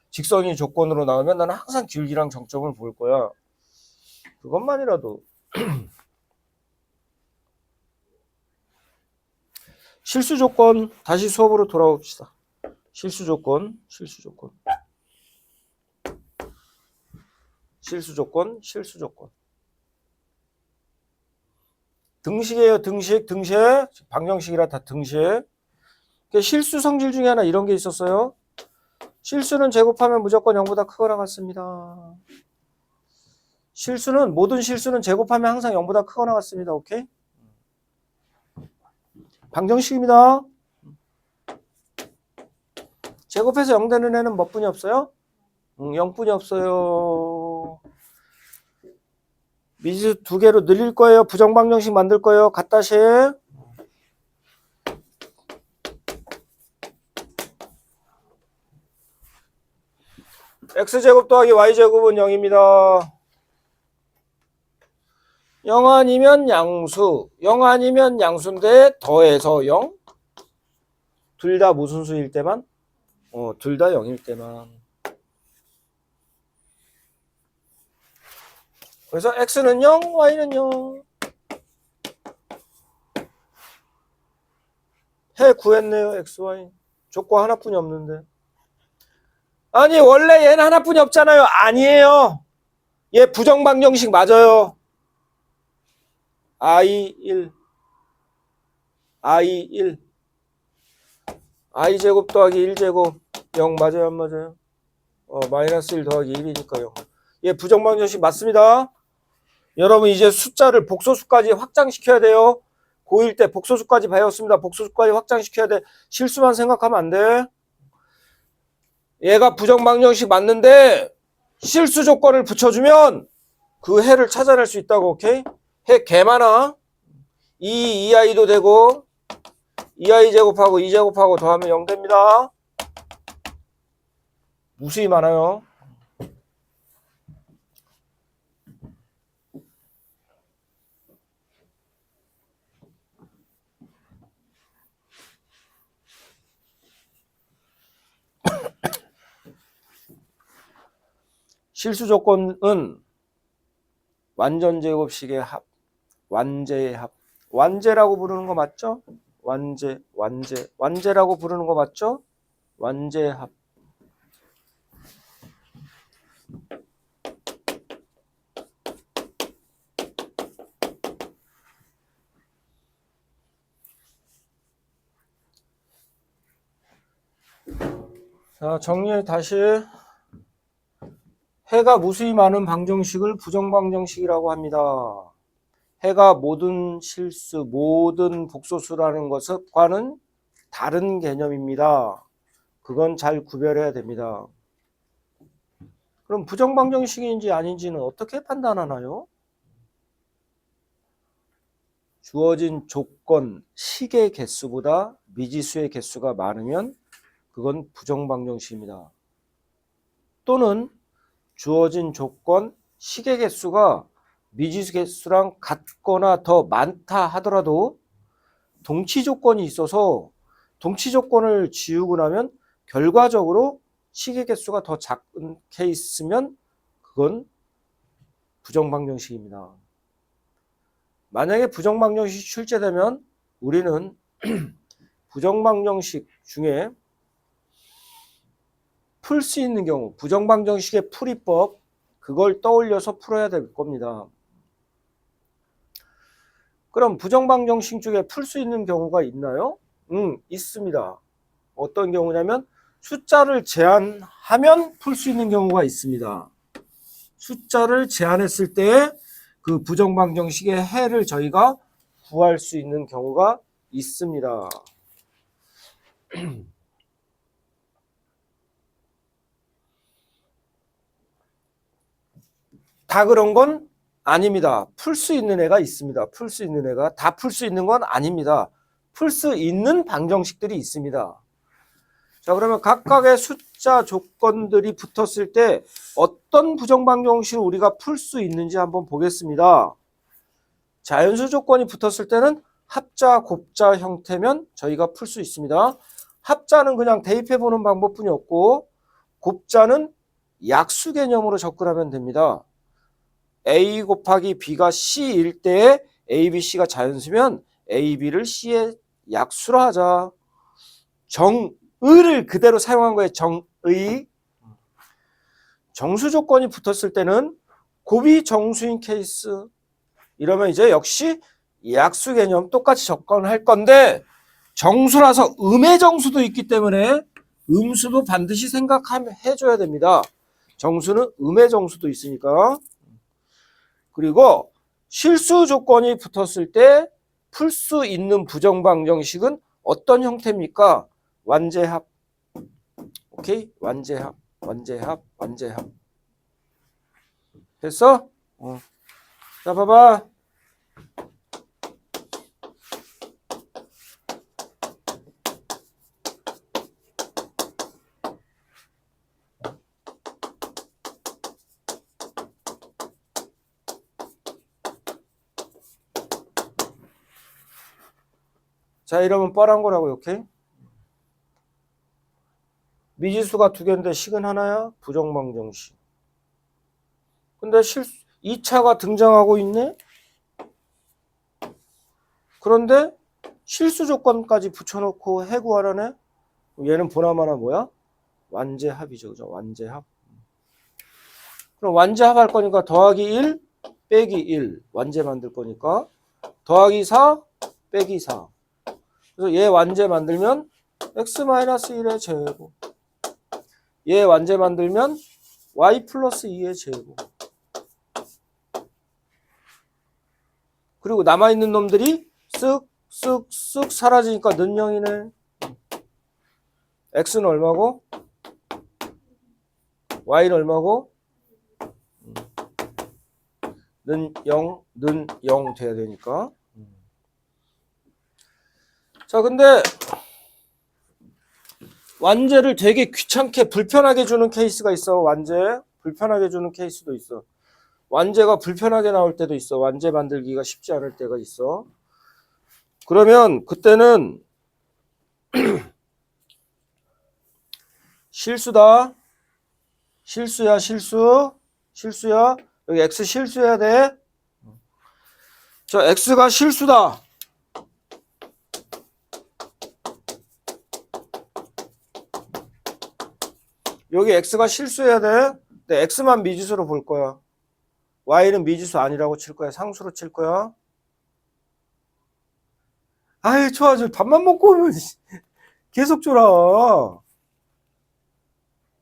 직선이 조건으로 나오면 나는 항상 기울기랑 정점을 볼 거야. 그것만이라도. 실수 조건, 다시 수업으로 돌아옵시다. 실수 조건. 등식이에요, 등식. 방정식이라 다 등식. 실수 성질 중에 하나 이런 게 있었어요. 실수는 제곱하면 무조건 0보다 크거나 같습니다. 모든 실수는 제곱하면 항상 0보다 크거나 같습니다. 오케이? 방정식입니다. 제곱해서 0 되는 애는 몇 분이 없어요? 0분이 없어요. 미지 2개로 늘릴 거예요. 부정방정식 만들 거예요. 갓다시. x제곱 더하기 y제곱은 0입니다. 0 아니면 양수. 0 아니면 양수인데 더해서 0. 둘 다 무슨 수일 때만? 둘 다 0일 때만. 그래서 x는 0, y는 0. 해 구했네요. x, y. 조건 하나뿐이 없는데. 아니 원래 얘는 하나뿐이 없잖아요. 아니에요. 얘 부정방정식 맞아요. i1 i제곱 더하기 1제곱 0 맞아요 안 맞아요? 마이너스 1 더하기 1이니까 0. 얘 부정방정식 맞습니다. 여러분 이제 숫자를 복소수까지 확장시켜야 돼요. 고1 때 복소수까지 배웠습니다. 복소수까지 확장시켜야 돼. 실수만 생각하면 안 돼. 얘가 부정방정식 맞는데 실수 조건을 붙여주면 그 해를 찾아낼 수 있다고. 오케이? 해 개 많아. 2i도 되고 2i 제곱하고 2제곱하고 더하면 0 됩니다. 무수히 많아요. 실수 조건은 완전제곱식의 합, 완제의 합. 완제라고 부르는 거 맞죠? 완제라고 부르는 거 맞죠? 완제의 합. 자, 정리해 다시. 해가 무수히 많은 방정식을 부정방정식이라고 합니다. 해가 모든 실수, 모든 복소수라는 것과는 다른 개념입니다. 그건 잘 구별해야 됩니다. 그럼 부정방정식인지 아닌지는 어떻게 판단하나요? 주어진 조건, 식의 개수보다 미지수의 개수가 많으면 그건 부정방정식입니다. 또는 주어진 조건, 식의 개수가 미지수 개수랑 같거나 더 많다 하더라도 동치 조건이 있어서 동치 조건을 지우고 나면 결과적으로 식의 개수가 더 작은 케이스면 그건 부정방정식입니다. 만약에 부정방정식이 출제되면 우리는 부정방정식 중에 풀 수 있는 경우, 부정방정식의 풀이법, 그걸 떠올려서 풀어야 될 겁니다. 그럼 부정방정식 중에 풀 수 있는 경우가 있나요? 있습니다. 어떤 경우냐면 숫자를 제한하면 풀 수 있는 경우가 있습니다. 숫자를 제한했을 때 그 부정방정식의 해를 저희가 구할 수 있는 경우가 있습니다. 다 그런 건 아닙니다. 풀 수 있는 애가 있습니다. 풀 수 있는 애가 다 풀 수 있는 건 아닙니다. 풀 수 있는 방정식들이 있습니다. 자, 그러면 각각의 숫자 조건들이 붙었을 때 어떤 부정방정식을 우리가 풀 수 있는지 한번 보겠습니다. 자연수 조건이 붙었을 때는 합자, 곱자 형태면 저희가 풀 수 있습니다. 합자는 그냥 대입해보는 방법뿐이 없고 곱자는 약수 개념으로 접근하면 됩니다. A 곱하기 B가 C일 때 A, B, C가 자연수면 A, B를 C의 약수로 하자. 정의를 그대로 사용한 거예요. 정의. 정수 조건이 붙었을 때는 곱이 정수인 케이스. 이러면 이제 역시 약수 개념 똑같이 접근할 건데 정수라서 음의 정수도 있기 때문에 음수도 반드시 생각해줘야 됩니다. 정수는 음의 정수도 있으니까. 그리고 실수 조건이 붙었을 때 풀 수 있는 부정방정식은 어떤 형태입니까? 완제합. 오케이? 완제합. 됐어? 자, 봐봐. 자, 이러면 뻔한 거라고, 오케이? 미지수가 두 개인데 식은 하나야? 부정방정식. 근데 2차가 등장하고 있네? 그런데 실수 조건까지 붙여놓고 해구하라네? 얘는 보나마나 뭐야? 완제합이죠. 그죠? 완제합. 그럼 완제합 할 거니까 더하기 1 빼기 1 완제 만들 거니까 더하기 4 빼기 4. 그래서 얘 완제 만들면 x-1의 제곱. 얘 완제 만들면 y 플러스 2의 제곱. 그리고 남아있는 놈들이 쓱 사라지니까 는 0이네. x는 얼마고? y는 얼마고? 는 0 돼야 되니까. 자, 근데 완제를 되게 귀찮게 불편하게 주는 케이스가 있어. 완제 불편하게 주는 케이스도 있어. 완제가 불편하게 나올 때도 있어. 완제 만들기가 쉽지 않을 때가 있어. 그러면 그때는 실수다. 실수야. 여기 x 실수해야 돼. 자, x가 실수다. 여기 x가 실수해야 돼. 근데 x만 미지수로 볼 거야. y는 미지수 아니라고 칠 거야. 상수로 칠 거야. 아이, 좋아. 저 밥만 먹고 오면 계속 줘라.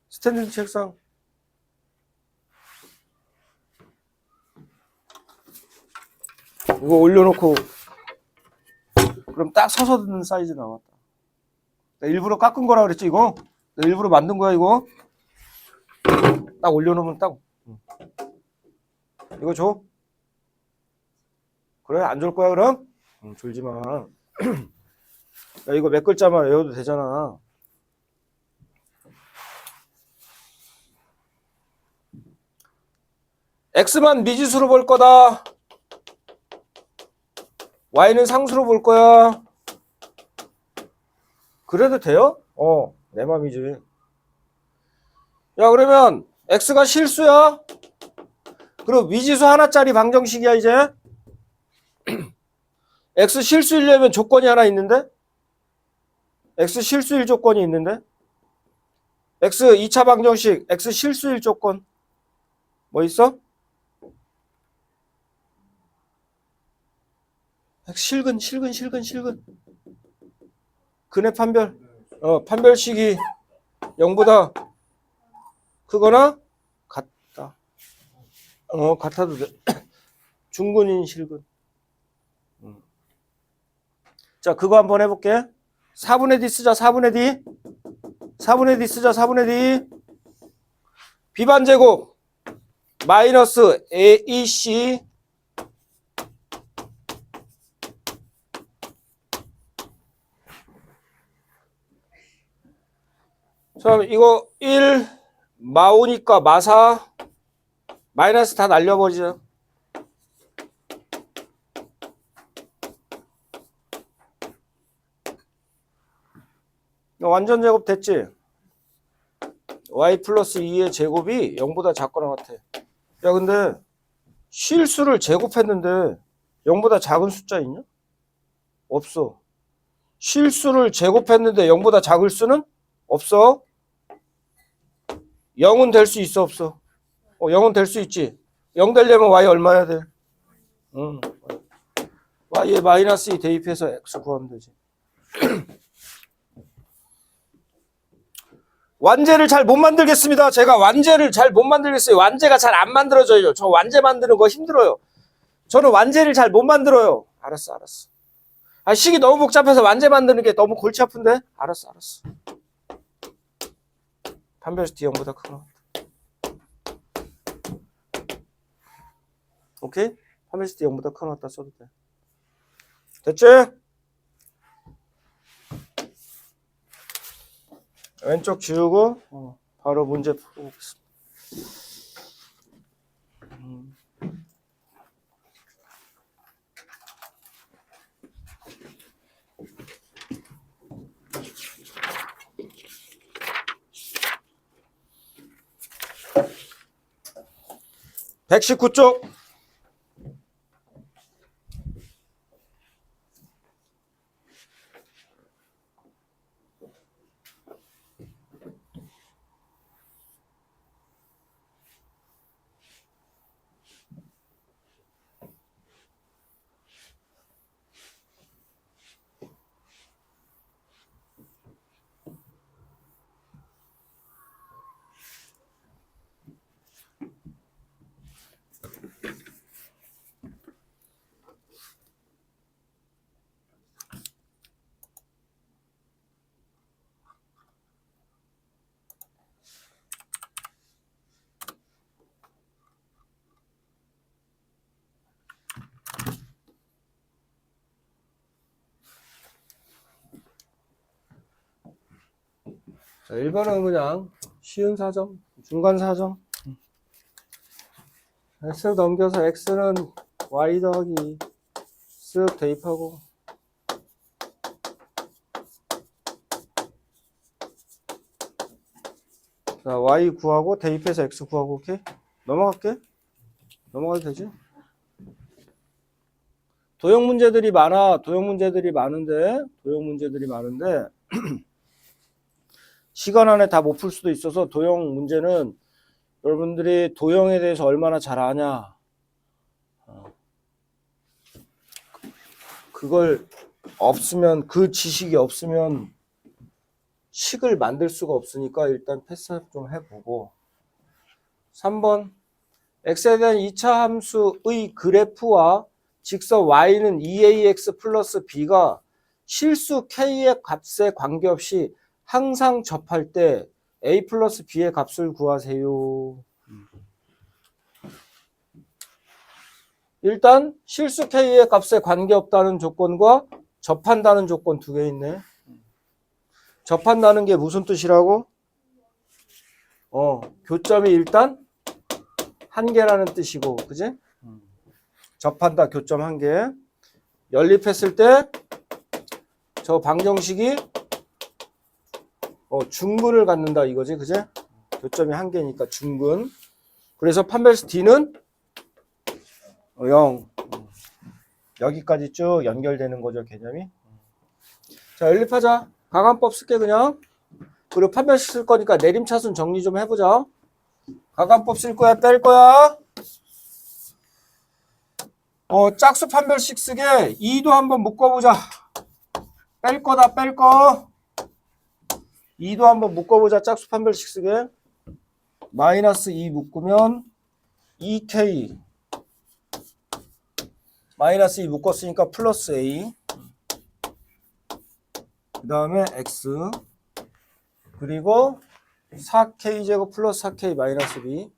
스탠딩 책상. 이거 올려놓고 그럼 딱 서서 듣는 사이즈 나왔다. 나 일부러 깎은 거라 그랬지 이거? 나 일부러 만든 거야 이거? 딱 올려놓으면 딱 이거 줘? 그래? 안 줄 거야 그럼? 졸지 마. 야, 이거 몇 글자만 외워도 되잖아. x만 미지수로 볼 거다. y는 상수로 볼 거야. 그래도 돼요? 내 맘이지. 야, 그러면 x가 실수야. 그리고 미지수 하나짜리 방정식이야 이제. x 실수이려면 조건이 하나 있는데? x 실수일 조건이 있는데? x 2차 방정식 x 실수일 조건 뭐 있어? 실근 근의 판별. 판별식이 0보다 크거나 같다. 같아도 돼. 중근인 실근. 자, 그거 한번 해볼게. 4분의 D 쓰자. 4분의 D 쓰자. 4분의 D. 비반제곱 마이너스 AEC 자, 이거 1 마오니까 마사 마이너스 다 날려버리자. 완전 제곱 됐지? y 플러스 2의 제곱이 0보다 작거나 같아. 야, 근데 실수를 제곱했는데 0보다 작은 숫자 있냐? 없어. 실수를 제곱했는데 0보다 작을 수는 없어. 0은 될 수 있어 없어? 0은 될 수 있지. 0 되려면 y 얼마야 돼? y에 마이너스 2 대입해서 x 구하면 되지. 완제를 잘 못 만들겠습니다. 제가 완제를 잘 못 만들겠어요. 완제가 잘 안 만들어져요. 저 완제 만드는 거 힘들어요. 저는 완제를 잘 못 만들어요. 알았어. 아, 식이 너무 복잡해서 완제 만드는 게 너무 골치 아픈데? 알았어. 판별식 D형보다 크구나. 오케이? 판별식 D형보다 크구나 써도 돼. 됐지? 왼쪽 지우고 바로 문제 풀어보겠습니다. 119쪽. 자, 1번은 그냥 쉬운 사정, 중간 사정. X를 넘겨서 X는 Y 더하기 쓱 대입하고 자, Y 구하고 대입해서 X 구하고 오케이? 넘어가도 되지? 도형 문제들이 많은데 시간 안에 다 못 풀 수도 있어서 도형 문제는 여러분들이 도형에 대해서 얼마나 잘 아냐 그걸 없으면 그 지식이 없으면 식을 만들 수가 없으니까 일단 패스 좀 해보고 3번 x에 대한 2차 함수의 그래프와 직선 y는 2ax 플러스 b가 실수 k의 값에 관계없이 항상 접할 때 a 플러스 b의 값을 구하세요. 일단 실수 k의 값에 관계없다는 조건과 접한다는 조건 두 개 있네. 접한다는 게 무슨 뜻이라고? 교점이 일단 한 개라는 뜻이고, 그지? 접한다, 교점 한 개. 연립했을 때 저 방정식이 중근을 갖는다 이거지, 그지? 교점이 한 개니까 중근. 그래서 판별식 D는 0. 여기까지 쭉 연결되는 거죠, 개념이. 자, 연립하자. 가관법 쓸게 그냥. 그리고 판별식 쓸 거니까 내림차순 정리 좀 해보자. 가관법 쓸 거야, 뺄 거야? 짝수 판별식 쓰게 2도 한번 묶어보자. 뺄 거다, 뺄 거. 2도 한번 묶어보자, 짝수 판별식 쓰게. 마이너스 2 묶으면 2k. 마이너스 2 묶었으니까 플러스 a. 그 다음에 x. 그리고 4k제곱 플러스 4k 마이너스 b.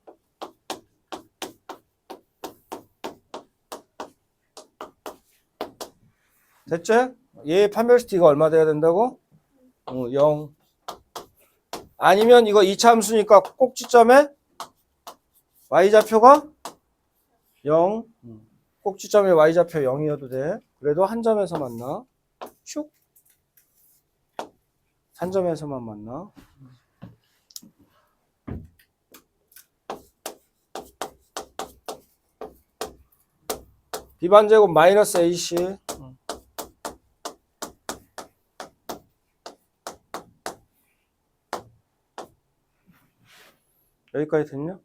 됐지? 얘 판별식 D가 얼마 돼야 된다고? 0. 아니면 이거 2차 함수니까 꼭지점에 y좌표가 0. 꼭지점에 y좌표 0이어도 돼. 그래도 한 점에서 만나. 슉. 한 점에서만 만나. b반제곱 마이너스 ac. 여기까지 됐냐?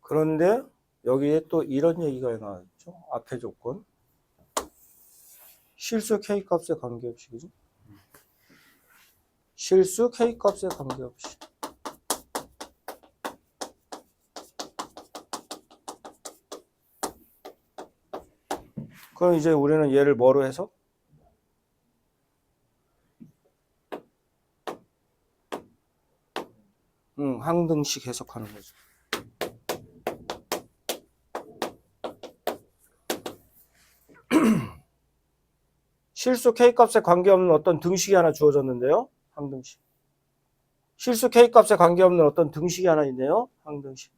그런데 여기에 또 이런 얘기가 나왔죠. 앞에 조건. 실수 K값에 관계없이, 그죠? 실수 K값에 관계없이. 그럼 이제 우리는 얘를 뭐로 해서? 항등식 해석하는 거죠. 실수 K값에 관계없는 어떤 등식이 하나 주어졌는데요. 항등식. 실수 K값에 관계없는 어떤 등식이 하나 있네요. 항등식.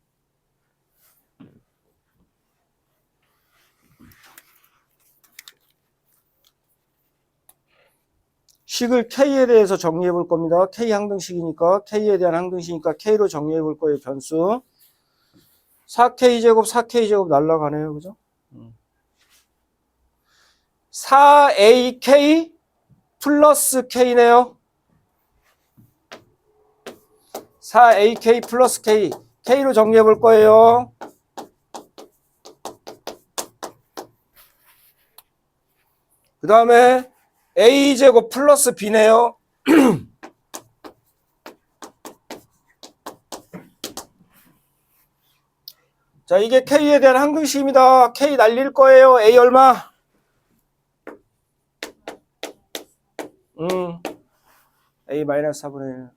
식을 K에 대해서 정리해 볼 겁니다. K 항등식이니까 K에 대한 항등식이니까 K로 정리해 볼 거예요. 변수 4K제곱 4K제곱 날라가네요. 그죠? 4AK 플러스 K네요. 4AK 플러스 K. K로 정리해 볼 거예요. 그 다음에 A제곱 플러스 B네요. 자, 이게 K에 대한 항등식입니다. K 날릴 거예요. A 얼마? A 마이너스 4분의 1.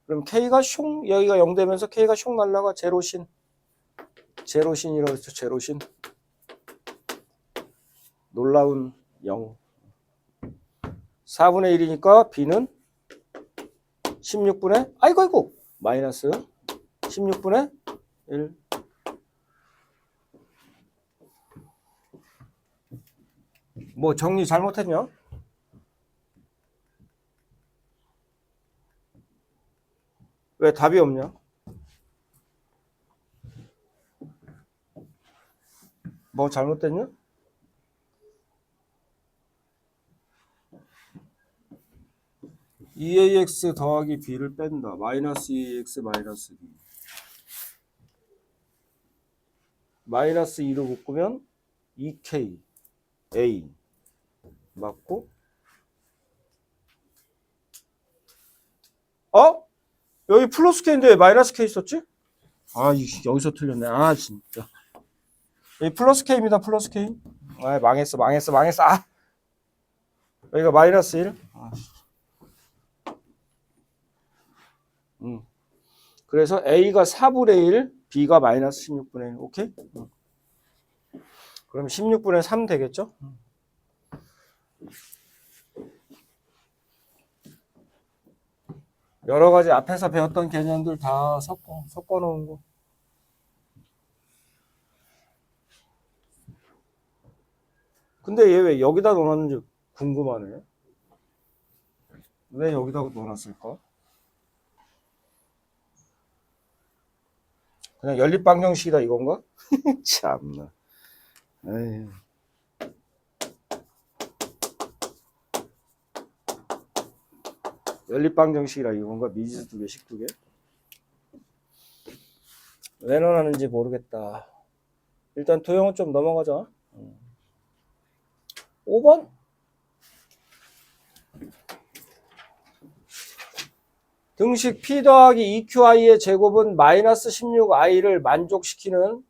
그럼 K가 슝, 여기가 0 되면서 K가 슝 날라가 제로신. 제로신이라고 했죠. 제로신. 놀라운 0. 4분의 1이니까 B는 16분의, 아이고, 마이너스 16분의 1. 뭐 정리 잘못했냐? 왜 답이 없냐? 뭐 잘못됐냐? EAX 더하기 B를 뺀다. 마이너스 EAX 마이너스 B. 마이너스 2로 묶으면 2K A 맞고, 여기 플러스 K인데 왜 마이너스 K 썼지? 여기서 틀렸네. 진짜. 여기 플러스 K입니다. 플러스 K. 망했어. 여기가 마이너스 1. 그래서 A가 4분의 1, B가 마이너스 16분의 1. 오케이? 그럼 16분의 3 되겠죠? 여러 가지 앞에서 배웠던 개념들 다 섞어 놓은 거. 근데 얘 왜 여기다 넣어놨는지 궁금하네. 왜 여기다 넣어놨을까? 그냥 연립방정식이다 이건가? 참나. 에휴. 연립방정식이라 이건가? 미지수 2개, 식 2개? 왜 넣어놨는지 모르겠다. 일단 도형은 좀 넘어가자. 5번? 등식 P 더하기 EQI의 제곱은 마이너스 16i를 만족시키는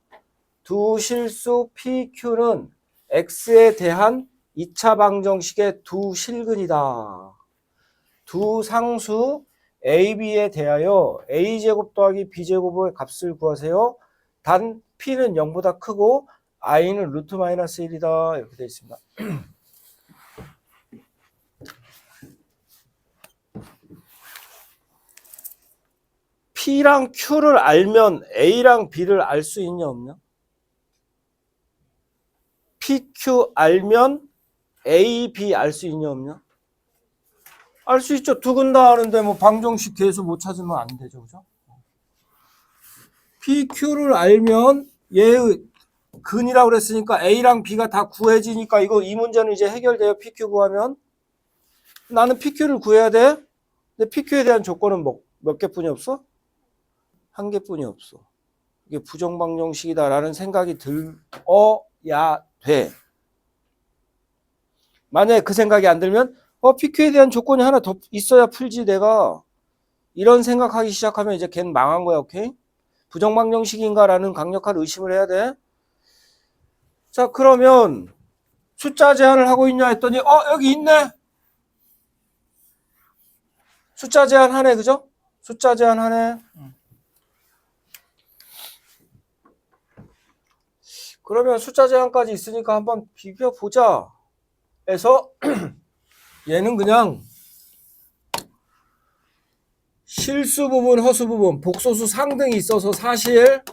두 실수 PQ는 X에 대한 2차 방정식의 두 실근이다. 두 상수 AB에 대하여 A제곱 더하기 B제곱의 값을 구하세요. 단 P는 0보다 크고 I는 루트 마이너스 1이다. 이렇게 되어 있습니다. P랑 Q를 알면 A랑 B를 알 수 있냐 없냐? PQ 알면 A, B 알 수 있냐 없냐? 알 수 있죠. 두 근 다 아는데 뭐 방정식 계수 못 찾으면 안 되죠. 그죠? PQ를 알면 얘의 근이라고 그랬으니까 A랑 B가 다 구해지니까 이 문제는 이제 해결돼요. PQ 구하면. 나는 PQ를 구해야 돼. 근데 PQ에 대한 조건은 몇 개뿐이 없어? 한 개뿐이 없어. 이게 부정방정식이다라는 생각이 들어야 돼. 만약에 그 생각이 안 들면 PQ에 대한 조건이 하나 더 있어야 풀지 내가. 이런 생각하기 시작하면 이제 걔는 망한 거야. 오케이? 부정방정식인가라는 강력한 의심을 해야 돼. 자, 그러면 숫자 제한을 하고 있냐 했더니 여기 있네. 숫자 제한하네. 그죠? 숫자 제한하네. 그러면 숫자 제한까지 있으니까 한번 비벼보자 해서 얘는 그냥 실수 부분, 허수 부분, 복소수 상등이 있어서 사실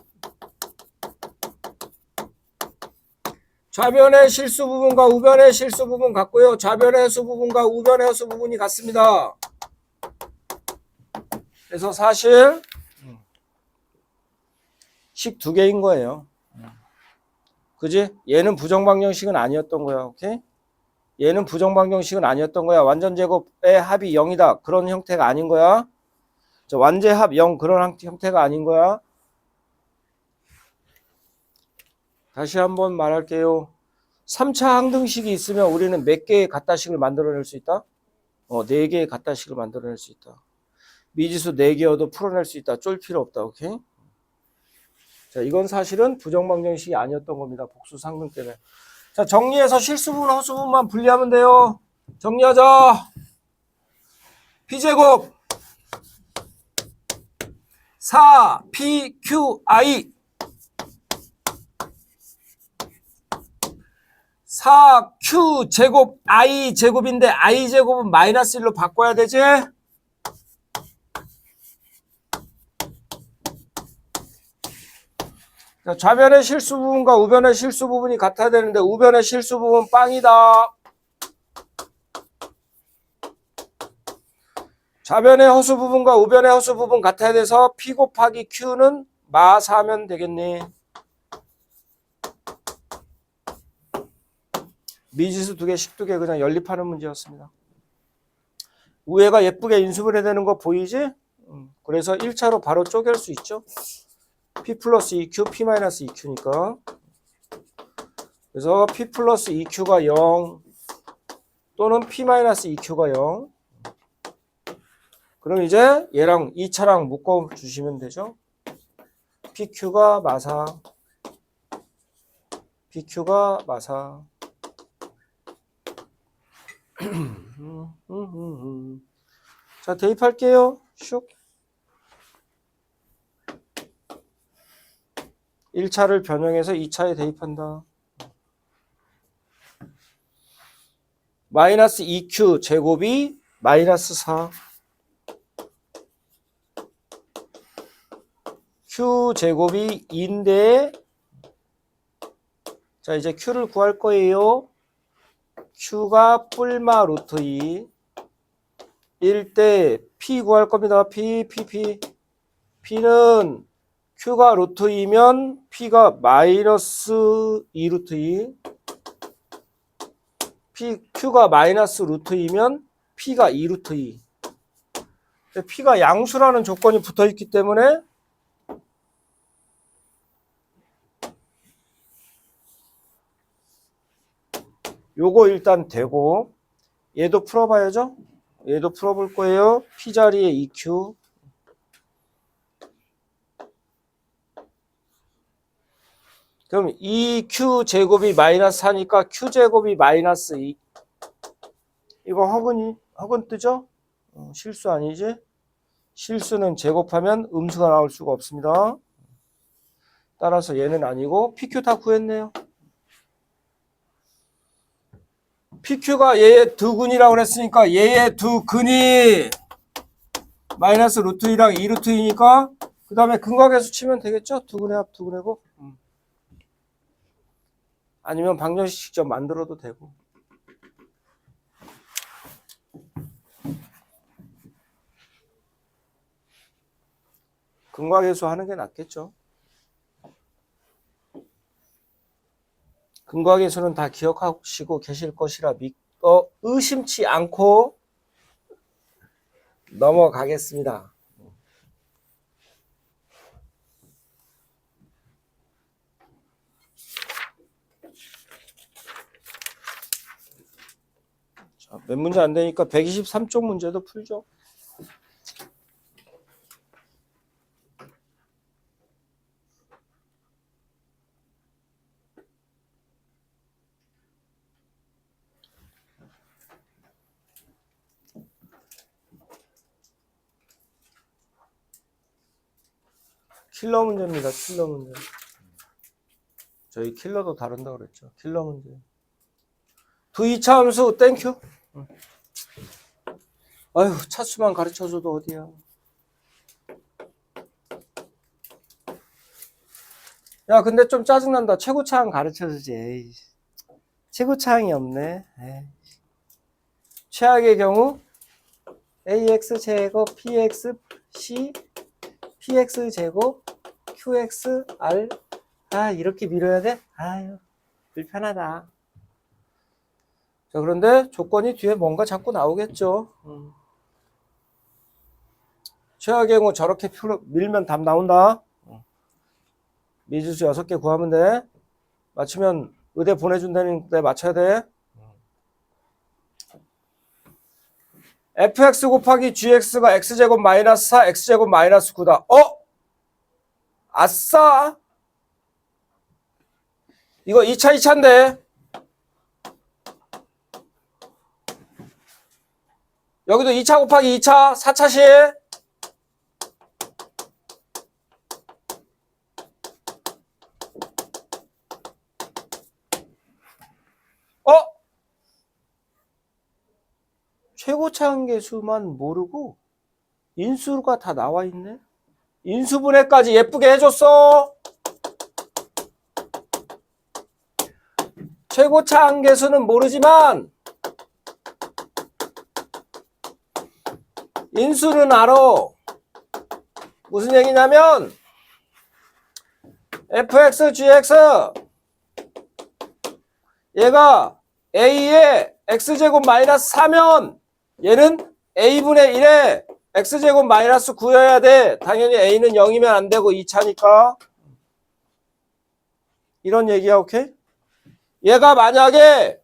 좌변의 실수 부분과 우변의 실수 부분 같고요. 좌변의 허수 부분과 우변의 허수 부분이 같습니다. 그래서 사실 식 두 개인 거예요. 그지? 얘는 부정방정식은 아니었던 거야. 오케이? 얘는 부정방정식은 아니었던 거야. 완전 제곱의 합이 0이다. 그런 형태가 아닌 거야. 완제합 0 그런 형태가 아닌 거야. 다시 한번 말할게요. 3차 항등식이 있으면 우리는 몇 개의 같다식을 만들어낼 수 있다? 4개의 같다식을 만들어낼 수 있다. 미지수 4개여도 풀어낼 수 있다. 쫄 필요 없다. 오케이? 자, 이건 사실은 부정방정식이 아니었던 겁니다. 복수 상등 때문에. 자, 정리해서 실수 부분, 허수 부분만 분리하면 돼요. 정리하자. P제곱 4PQI 4Q제곱 I제곱인데 I제곱은 마이너스 1로 바꿔야 되지? 자, 좌변의 실수 부분과 우변의 실수 부분이 같아야 되는데 우변의 실수 부분 빵이다. 좌변의 허수 부분과 우변의 허수 부분 같아야 돼서 P 곱하기 Q는 마사하면 되겠네. 미지수 2개, 식 2개 그냥 연립하는 문제였습니다. 위에가 예쁘게 인수분해 되는 거 보이지? 그래서 1차로 바로 쪼갤 수 있죠. P 플러스 EQ, P 마이너스 EQ니까. 그래서 P 플러스 EQ가 0 또는 P 마이너스 EQ가 0. 그럼 이제 얘랑 2차랑 묶어주시면 되죠. PQ가 마사, PQ가 마사. 자, 대입할게요. 슉. 1차를 변형해서 2차에 대입한다. 마이너스 2Q 제곱이 마이너스 4. Q 제곱이 2인데, 자, 이제 Q를 구할 거예요. Q가 뿔마 루트 2. 1 때 P 구할 겁니다. P는 Q가 루트 2면 P가 마이너스 2 루트 2. Q가 마이너스 루트 2면 P가 2 루트 2. P가 양수라는 조건이 붙어 있기 때문에 요거 일단 되고, 얘도 풀어봐야죠. 얘도 풀어볼 거예요. P 자리에 EQ. 그럼 2Q 제곱이 마이너스 4니까 Q 제곱이 마이너스 2. 이거 허근 뜨죠? 실수 아니지? 실수는 제곱하면 음수가 나올 수가 없습니다. 따라서 얘는 아니고 PQ 다 구했네요. PQ가 얘의 두 근이라고 그랬으니까 얘의 두 근이 마이너스 루트 2랑 2 루트 2니까 그 다음에 근각에서 치면 되겠죠? 두 근의 합 두 근의 곱. 아니면 방정식 직접 만들어도 되고. 근각에서 하는 게 낫겠죠. 근각에서는 다 기억하시고 계실 것이라 의심치 않고 넘어가겠습니다. 자, 몇 문제 안 되니까 123쪽 문제도 풀죠. 킬러 문제입니다. 킬러 문제. 저희 킬러도 다룬다 그랬죠. 킬러 문제. 두 2차 함수 땡큐. 아유, 차수만 가르쳐줘도 어디야. 야, 근데 좀 짜증난다. 최고차항 가르쳐주지. 에이. 최고차항이 없네. 에이. 최악의 경우 AX제곱 PXC PX제곱 QXR. 아, 이렇게 밀어야 돼? 아유, 불편하다. 자, 그런데 조건이 뒤에 뭔가 자꾸 나오겠죠. 최악의 경우 저렇게 밀면 답 나온다. 미지수 6개 구하면 돼. 맞추면 의대 보내준다는데 맞춰야 돼. fx 곱하기 gx가 x제곱 마이너스 4 x제곱 마이너스 9다. 아싸. 이거 2차인데 여기도 2차 곱하기 2차 4차시. 최고차항계수만 모르고 인수가 다 나와 있네. 인수분해까지 예쁘게 해줬어. 최고차항계수는 모르지만 인수는 알아. 무슨 얘기냐면 fx, gx 얘가 a의 x제곱 마이너스 4면 얘는 a분의 1에 x제곱 마이너스 9여야 돼. 당연히 a는 0이면 안 되고 2차니까. 이런 얘기야. 오케이? 얘가 만약에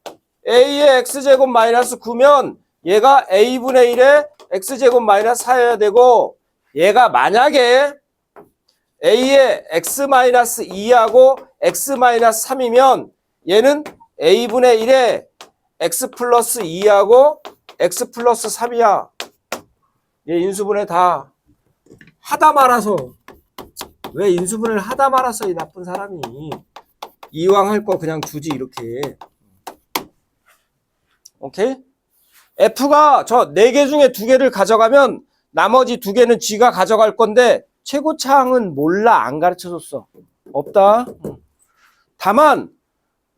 a의 x제곱 마이너스 9면 얘가 a분의 1에 x제곱 마이너스 4여야 되고, 얘가 만약에 a의 x 마이너스 2하고 x 마이너스 3이면 얘는 a분의 1에 x 플러스 2하고 x 플러스 3이야. 얘 인수분해 다 하다 말아서. 왜 인수분해를 하다 말았어, 이 나쁜 사람이. 이왕 할 거 그냥 주지, 이렇게. 오케이? F가 저 4개 중에 2개를 가져가면 나머지 2개는 G가 가져갈 건데 최고차항은 몰라. 안 가르쳐줬어. 없다. 다만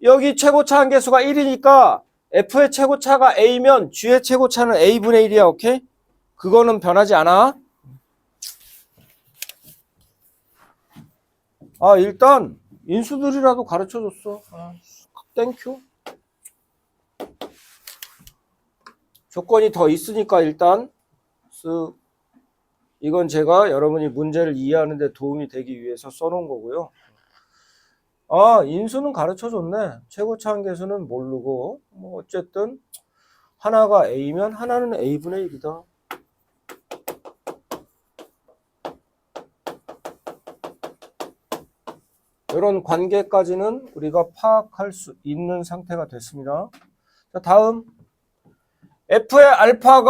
여기 최고차항 계수가 1이니까 F의 최고차가 A면 G의 최고차는 A분의 1이야. 오케이? 그거는 변하지 않아. 아, 일단 인수들이라도 가르쳐줬어. 땡큐. 조건이 더 있으니까 일단 이건 제가 여러분이 문제를 이해하는 데 도움이 되기 위해서 써놓은 거고요. 아, 인수는 가르쳐줬네. 최고차항 계수는 모르고. 뭐 어쨌든 하나가 A면 하나는 A분의 1이다. 이런 관계까지는 우리가 파악할 수 있는 상태가 됐습니다. 자, 다음 F의 알파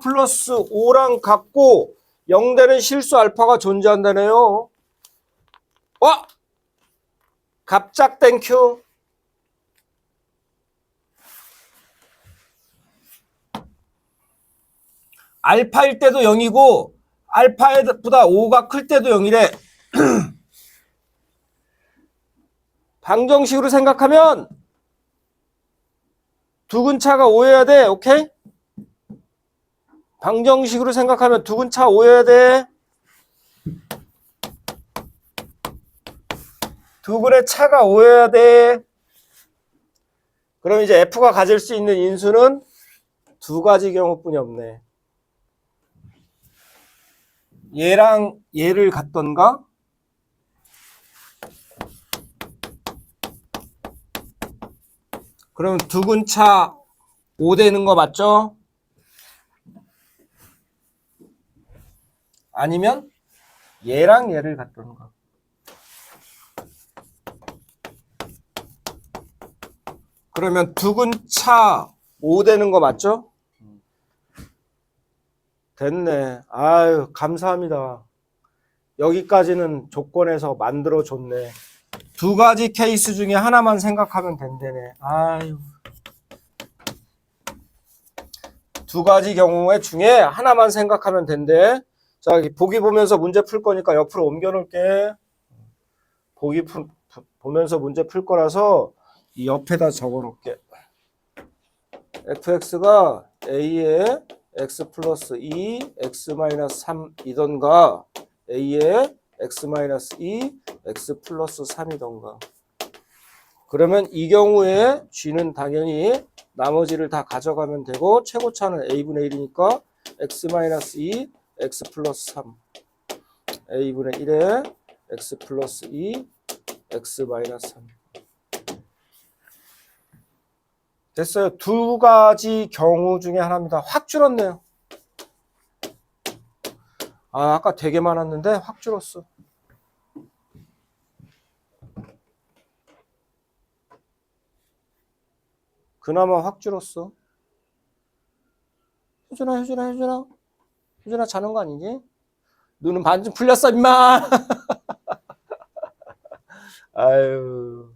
플러스 5랑 같고 0되는 실수 알파가 존재한다네요. 갑작 땡큐. 알파일 때도 0이고 알파보다 5가 클 때도 0이래. 방정식으로 생각하면 두근차가 5여야 돼. 오케이? 방정식으로 생각하면 두근차 5여야 돼. 두근의 차가 5여야 돼. 그럼 이제 F가 가질 수 있는 인수는 2가지 경우뿐이 없네. 얘랑 얘를 갖던가, 그럼 두근차 5 되는 거 맞죠? 아니면 얘랑 얘를 갖던가. 그러면 두근차 5 되는 거 맞죠? 됐네. 아유, 감사합니다. 여기까지는 조건에서 만들어줬네. 두 가지 케이스 중에 하나만 생각하면 된대네. 아유. 두 가지 경우의 중에 하나만 생각하면 된대. 자, 보기 보면서 문제 풀 거니까 옆으로 옮겨 놓을게. 보면서 문제 풀 거라서 이 옆에다 적어 놓을게. fx가 a의 x 플러스 2, x 마이너스 3이던가 a의 x 마이너스 2, x 플러스 3이던가. 그러면 이 경우에 g는 당연히 나머지를 다 가져가면 되고 최고차는 a분의 1이니까 x 마이너스 2, x 플러스 3 a분의 1에 x 플러스 2, x 마이너스 3 됐어요. 두 가지 경우 중에 하나입니다. 확 줄었네요. 아, 아까 되게 많았는데 확 줄었어. 그나마 확 줄었어. 효준아 자는 거 아니지? 눈은 반쯤 풀렸어 임마. 아유.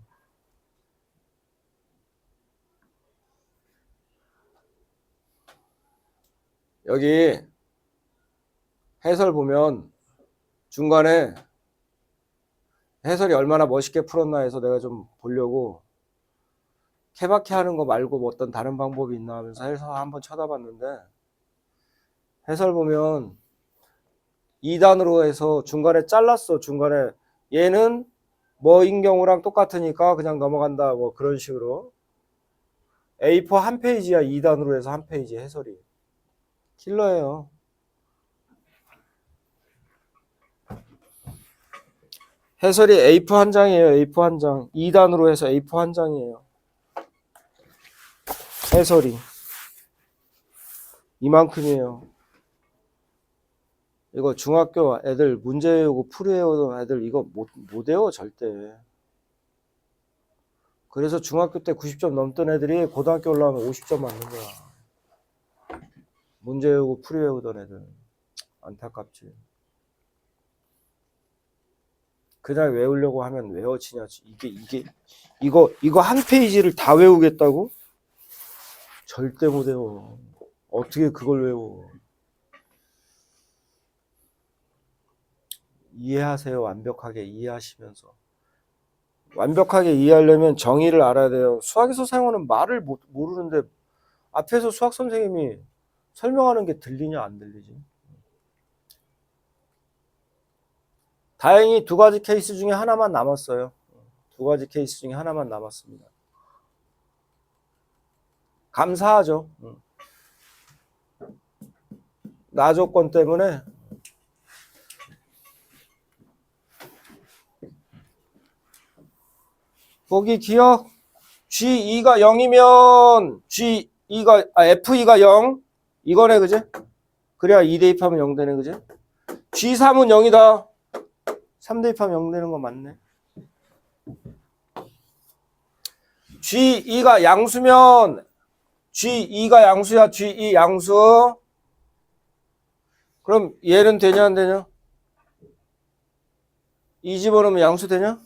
여기 해설 보면 중간에 해설이 얼마나 멋있게 풀었나 해서 내가 좀 보려고 케바케 하는 거 말고 뭐 어떤 다른 방법이 있나 하면서 해설 한번 쳐다봤는데 해설 보면 2단으로 해서 중간에 잘랐어. 중간에 얘는 뭐인 경우랑 똑같으니까 그냥 넘어간다 뭐 그런 식으로. A4 한 페이지야. 2단으로 해서 한 페이지 해설이. 킬러예요. 해설이 A4 한 장이에요. A4 한 장. 2단으로 해서 A4 한 장이에요. 해설이. 이만큼이에요. 이거 중학교 애들 문제 외우고 풀이 외우던 애들 이거 못 외워 절대. 그래서 중학교 때 90점 넘던 애들이 고등학교 올라오면 50점 맞는 거야. 문제 외우고 풀이 외우던 애들. 안타깝지. 그냥 외우려고 하면 외워지냐. 이거 한 페이지를 다 외우겠다고? 절대 못 외워. 어떻게 그걸 외워. 이해하세요. 완벽하게 이해하시면서. 완벽하게 이해하려면 정의를 알아야 돼요. 수학에서 사용하는 말을 모르는데 앞에서 수학 선생님이 설명하는 게 들리냐 안 들리지. 다행히 두 가지 케이스 중에 하나만 남았어요. 두 가지 케이스 중에 하나만 남았습니다. 감사하죠. 나 조건 때문에 거기 기억 G2가 0이면 F2가 0 이거네 그지? 그래야 2 대입하면 0 되네 그지? G3은 0이다. 3 대입하면 0 되는 거 맞네. G2가 양수면 G2가 양수야. G2 양수. 그럼 얘는 되냐 안 되냐? 2 집어넣으면 양수 되냐?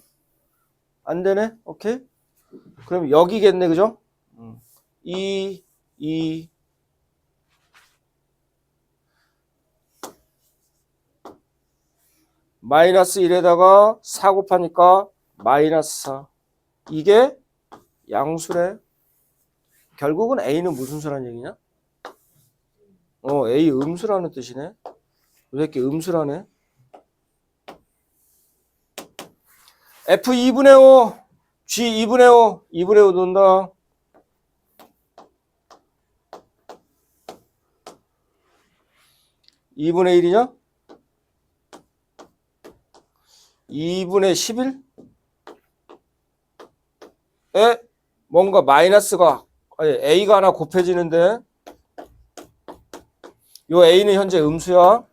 안 되네. 오케이. 그럼 여기겠네. 그죠? 2 마이너스 1에다가 4 곱하니까 마이너스 4. 이게 양수래. 결국은 A는 무슨 수라는 얘기냐? A 음수라는 뜻이네. 이 새끼 음수라네. F 2분의 5, G 2분의 5, 2분의 5 넣는다. (2분의 1이냐) 2분의 11? 에 뭔가 마이너스가 아니, A가 하나 곱해지는데 요 A는 현재 음수야.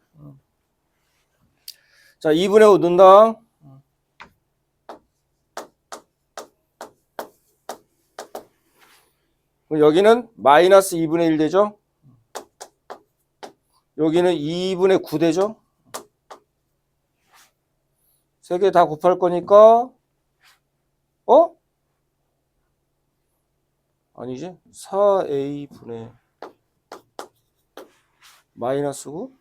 자, 2분의 5 넣는다. 그럼 여기는 마이너스 2분의 1 되죠? 여기는 2분의 9 되죠? 세 개 다 곱할 거니까 아니지? 4A분의 마이너스 9.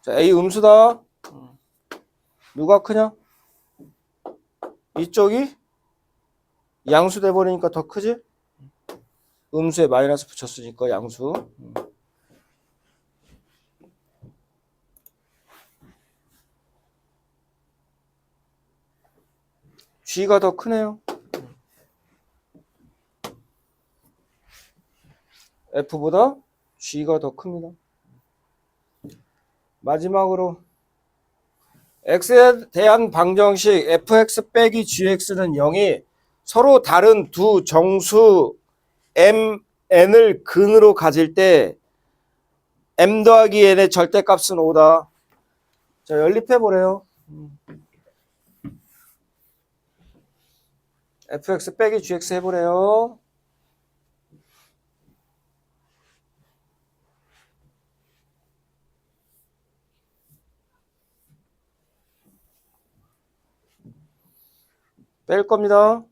자, A 음수다. 누가 크냐? 이쪽이 양수 돼버리니까 더 크지? 음수에 마이너스 붙였으니까 양수. G가 더 크네요. F보다 G가 더 큽니다. 마지막으로 X에 대한 방정식 fx 빼기 gx는 0이 서로 다른 두 정수 m, n을 근으로 가질 때 m 더하기 n의 절대값은 5다. 자, 연립해보래요. fx 빼기 gx 해보래요. 뺄 겁니다.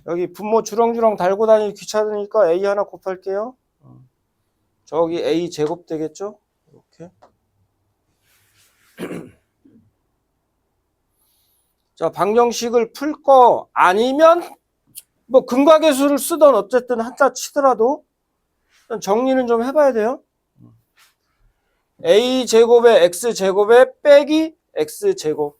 여기 분모 주렁주렁 달고 다니기 귀찮으니까 a 하나 곱할게요. 저기 a 제곱 되겠죠? 이렇게. 자, 방정식을 풀 거 아니면 뭐 근과계수를 쓰던 어쨌든 한자 치더라도 정리는 좀 해봐야 돼요. a제곱에 x제곱에 빼기 x제곱.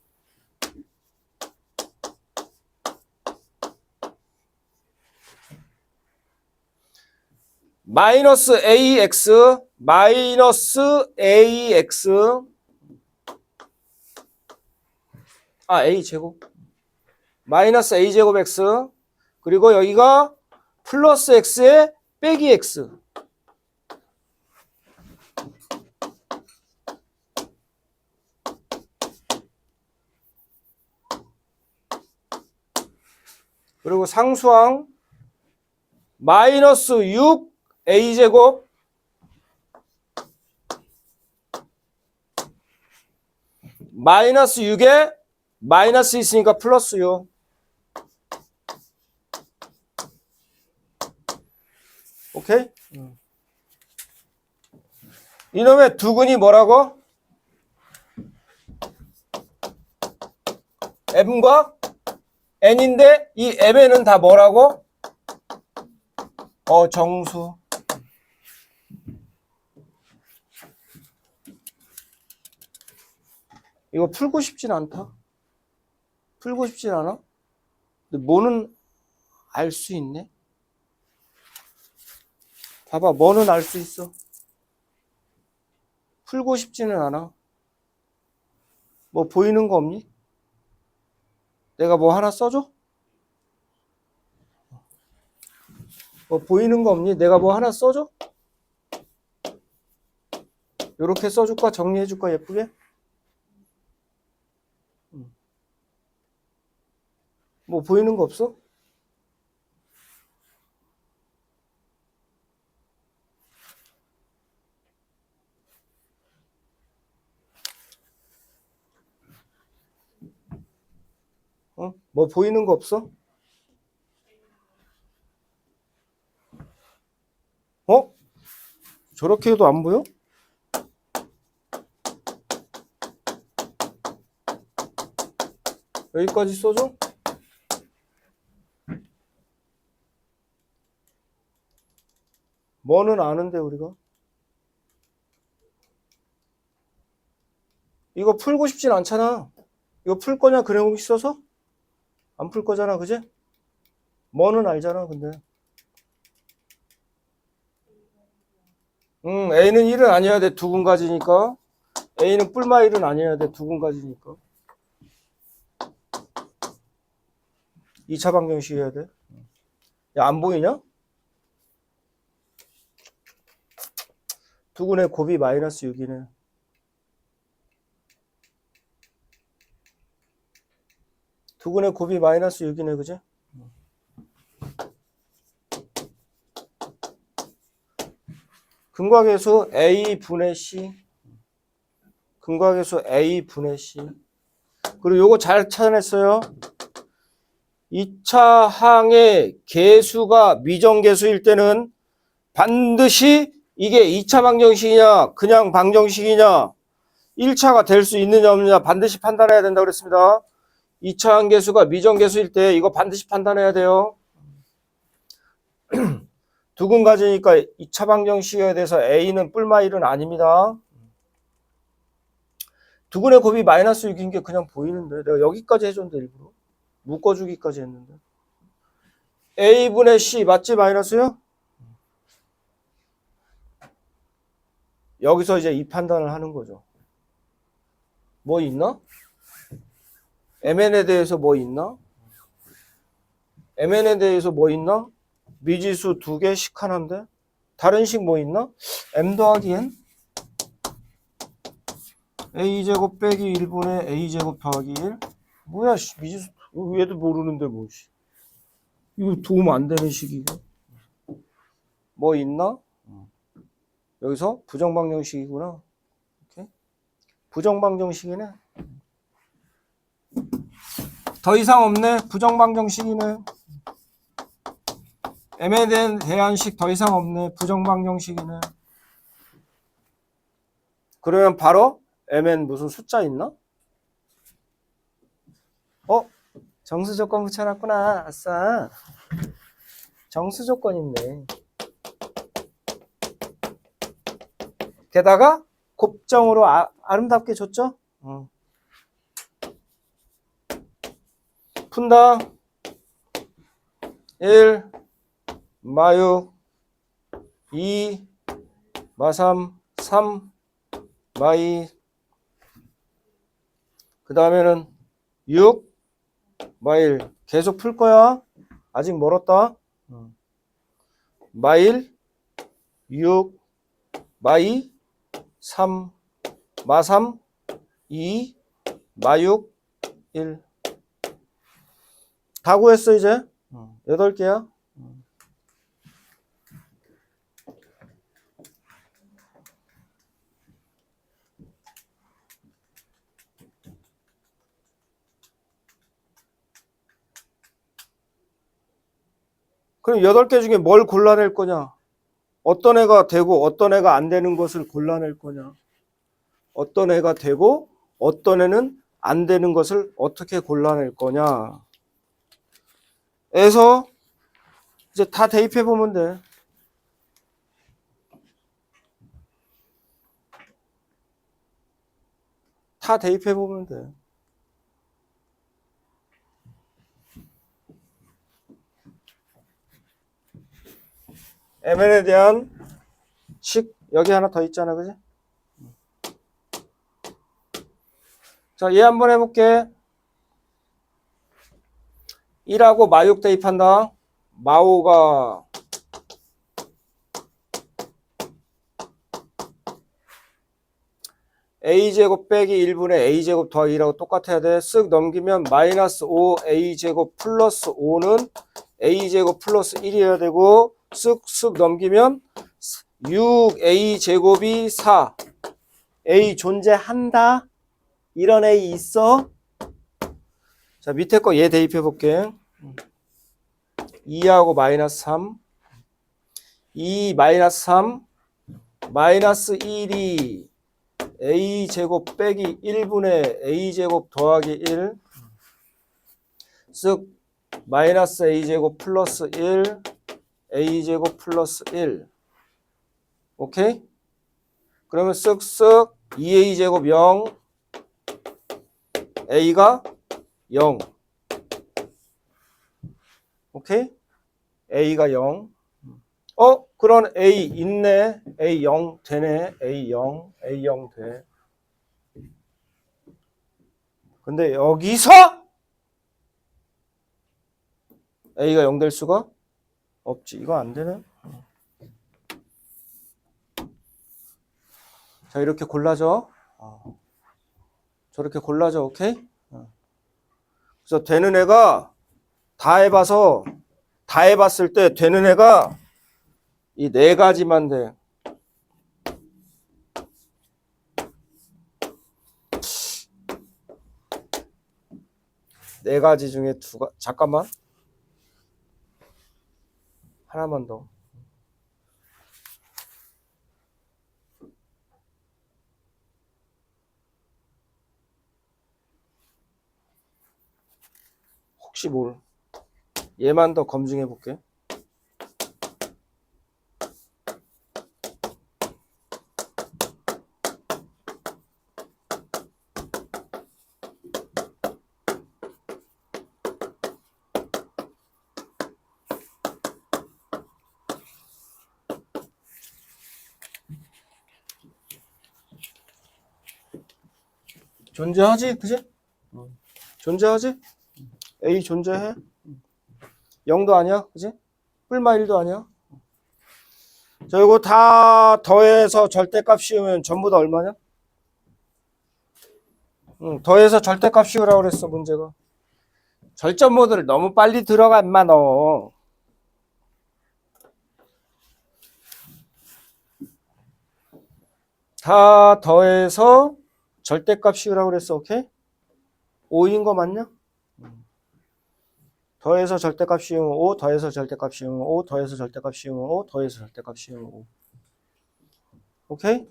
마이너스 ax 마이너스 ax a제곱 마이너스 a제곱 x 그리고 여기가 플러스 x에 빼기 x. 그리고 상수항 마이너스 6 a제곱 마이너스 6에 마이너스 있으니까 플러스 6. 오케이? 이놈의 두근이 뭐라고? m과 n인데 이 m에는 다 뭐라고? 정수. 이거 풀고 싶진 않다. 풀고 싶진 않아. 근데 뭐는 알 수 있네. 봐봐, 뭐는 알 수 있어. 풀고 싶지는 않아. 뭐 보이는 거 없니? 내가 뭐 하나 써줘? 뭐 보이는 거 없니? 내가 뭐 하나 써줘? 요렇게 써줄까? 정리해줄까? 예쁘게? 뭐 보이는 거 없어? 뭐 보이는 거 없어? 저렇게 해도 안 보여? 여기까지 써줘? 뭐는 아는데 우리가? 이거 풀고 싶진 않잖아. 이거 풀 거냐 그래놓고 있어서? 안 풀 거잖아, 그지? 뭐는 알잖아, 근데. A는 1은 아니어야 돼. 두 군가지니까. A는 뿔마 1은 아니어야 돼. 두 군가지니까. 2차 방정식 해야 돼. 야, 안 보이냐? 두근의 곱이 마이너스 6이네. 두근의 곱이 마이너스 6이네, 그지? 근과계수 A분의 C. 근과계수 A분의 C. 그리고 요거 잘 찾아냈어요. 2차 항의 계수가 미정계수일 때는 반드시 이게 2차 방정식이냐 그냥 방정식이냐 1차가 될 수 있느냐 없느냐 반드시 판단해야 된다고 그랬습니다. 2차 항계수가 미정계수일 때 이거 반드시 판단해야 돼요. 두근 가지니까 2차 방정식에 대해서 A는 뿔마 1은 아닙니다. 두근의 곱이 마이너스 6인 게 그냥 보이는데 내가 여기까지 해줬는데 일부러 묶어주기까지 했는데 A분의 C 맞지 마이너스요? 여기서 이제 이 판단을 하는 거죠. 뭐 있나? MN에 대해서 뭐 있나? MN에 대해서 뭐 있나? 미지수 2개씩 하나인데 다른 식 뭐 있나? M 더하기 N? A제곱 빼기 1분의 A제곱 더하기 1? 뭐야 미지수 얘도 모르는데 뭐 이거 도움 안 되는 식이고 뭐 있나? 여기서 부정방정식이구나. 이렇게 부정방정식이네. 더 이상 없네. 부정방정식이네. M에 대한 대안식 더 이상 없네. 부정방정식이네. 그러면 바로 M엔 무슨 숫자 있나? 정수조건 붙여놨구나. 아싸. 정수조건 있네. 게다가 곱정으로 아름답게 줬죠? 푼다. 1 마6 2 마3 3 마2 그 다음에는 6 마1 계속 풀 거야. 아직 멀었다. 마1 6 마2 3 마3 2 마6 1 다 구했어 이제. 8개야. 그럼 8개 중에 뭘 골라낼 거냐? 어떤 애가 되고 어떤 애가 안 되는 것을 골라낼 거냐? 어떤 애가 되고 어떤 애는 안 되는 것을 어떻게 골라낼 거냐? 에서 이제 다 대입해 보면 돼. 다 대입해 보면 돼. MN에 대한 식 여기 하나 더 있잖아, 그지? 자, 얘 한번 해볼게. 1하고 마6 대입한다. 마5가 a제곱 빼기 1분의 a제곱 더하기 2라고 똑같아야 돼. 쓱 넘기면 마이너스 5a제곱 플러스 5는 a제곱 플러스 1이어야 되고 쓱쓱 넘기면 6a제곱이 4. a 존재한다. 이런 a 있어. 자, 밑에 거 얘 대입해 볼게. 2하고 마이너스 3 2 마이너스 3 마이너스 1이 a제곱 빼기 1분의 a제곱 더하기 1 즉 마이너스 a제곱 플러스 1 a제곱 플러스 1 오케이? 그러면 쓱쓱 2a제곱 0 a가 0 오케이? a가 0 그런 A 있네. A 0 되네. A 0, A 0 돼. 근데 여기서 A가 0 될 수가 없지. 이거 안 되네. 자, 이렇게 골라줘. 저렇게 골라줘. 오케이? 그래서 되는 애가 다 해봤을 때 되는 애가 이 네 가지만 돼. 네 가지 중에 잠깐만. 하나만 더. 혹시 얘만 더 검증해 볼게. 존재하지? 그지? 존재하지? A 존재해? 0도 아니야? 그지? 뿔마 1도 아니야? 자, 이거 다 더해서 절대값 씌우면 전부 다 얼마냐? 더해서 절대값 씌우라고 그랬어, 문제가. 절전 모드를 너무 빨리 들어가, 인마, 너. 다 더해서 절대값 씌우라고 그랬어, 오케이? 5인 거 맞냐? 더해서 절대값 씌우면 5, 더해서 절대값 씌우면 5, 더해서 절대값 씌우면 5, 더해서 절대값 씌우면 5. 오케이?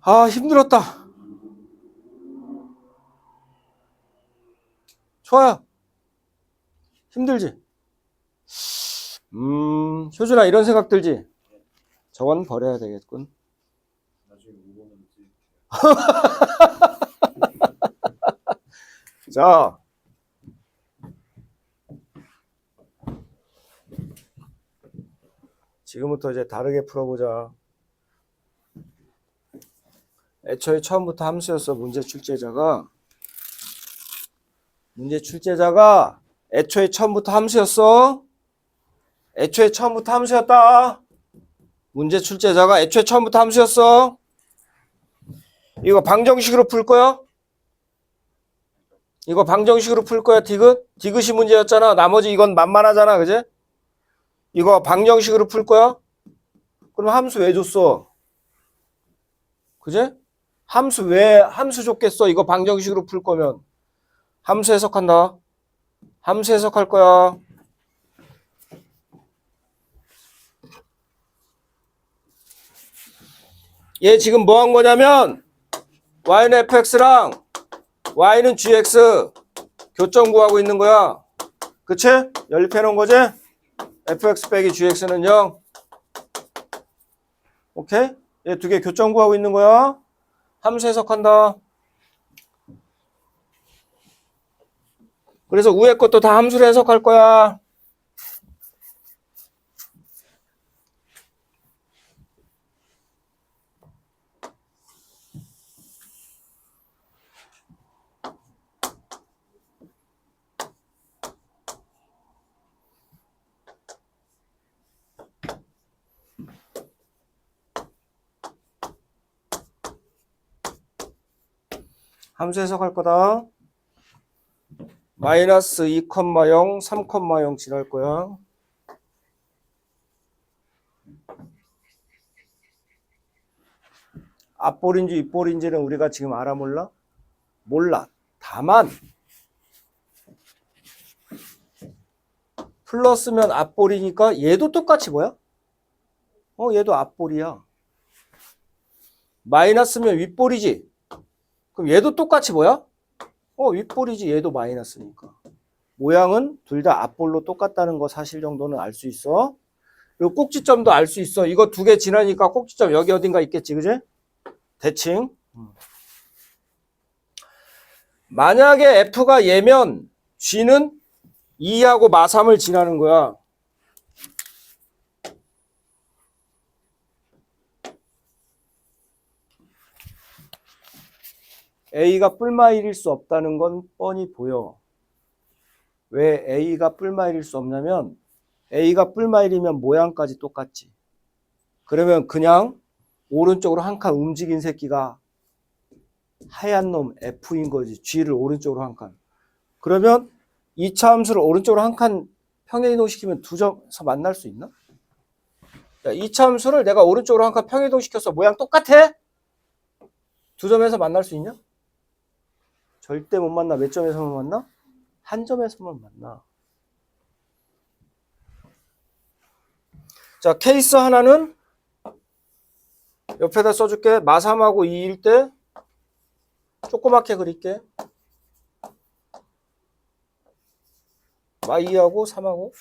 아, 힘들었다. 좋아요. 힘들지? 효준아, 이런 생각 들지? 저건 버려야 되겠군. 나중에 5번은 자, 지금부터 이제 다르게 풀어보자. 애초에 처음부터 함수였어. 문제 출제자가 애초에 처음부터 함수였어. 애초에 처음부터 함수였다. 문제 출제자가 애초에 처음부터 함수였어. 이거 방정식으로 풀 거야? 이거 방정식으로 풀 거야, 디귿? 디귿이 문제였잖아. 나머지 이건 만만하잖아, 그지? 이거 방정식으로 풀 거야? 그럼 함수 왜 줬어? 그지? 함수 줬겠어? 이거 방정식으로 풀 거면. 함수 해석한다. 함수 해석할 거야. 얘 지금 뭐 한 거냐면 y는 fx랑 y는 gx 교점 구하고 있는 거야. 그치? 연립해 놓은 거지? fx 빼기 gx는 0. 오케이? 얘 두 개 교점 구하고 있는 거야. 함수 해석한다. 그래서 위에 것도 다 함수로 해석할 거야. 함수 해석할 거다. 마이너스 2,0, 3,0 지날 거야. 앞볼인지 윗볼인지는 우리가 지금 알아 몰라? 몰라. 다만 플러스면 앞볼이니까 얘도 똑같이 뭐야? 얘도 앞볼이야. 마이너스면 윗볼이지. 그럼 얘도 똑같이 뭐야? 윗볼이지. 얘도 마이너스니까. 모양은 둘 다 앞볼로 똑같다는 거 사실 정도는 알 수 있어. 그리고 꼭지점도 알 수 있어. 이거 두 개 지나니까 꼭지점 여기 어딘가 있겠지, 그지? 대칭. 만약에 F가 얘면 G는 2하고 마3을 지나는 거야. A가 뿔마일일 수 없다는 건 뻔히 보여. 왜 A가 뿔마일일 수 없냐면 A가 뿔마일이면 모양까지 똑같지. 그러면 그냥 오른쪽으로 한 칸 움직인 새끼가 하얀 놈 F인 거지. G를 오른쪽으로 한 칸. 그러면 2차 함수를 오른쪽으로 한 칸 평행이동시키면 두 점에서 만날 수 있나? 야, 2차 함수를 내가 오른쪽으로 한 칸 평행이동시켜서 모양 똑같아? 두 점에서 만날 수 있냐? 절대 못 만나. 몇 점에서만 만나? 한 점에서만 만나. 자, 케이스 하나는 옆에다 써줄게. 마3하고 2일 때 조그맣게 그릴게. 마2하고 3하고.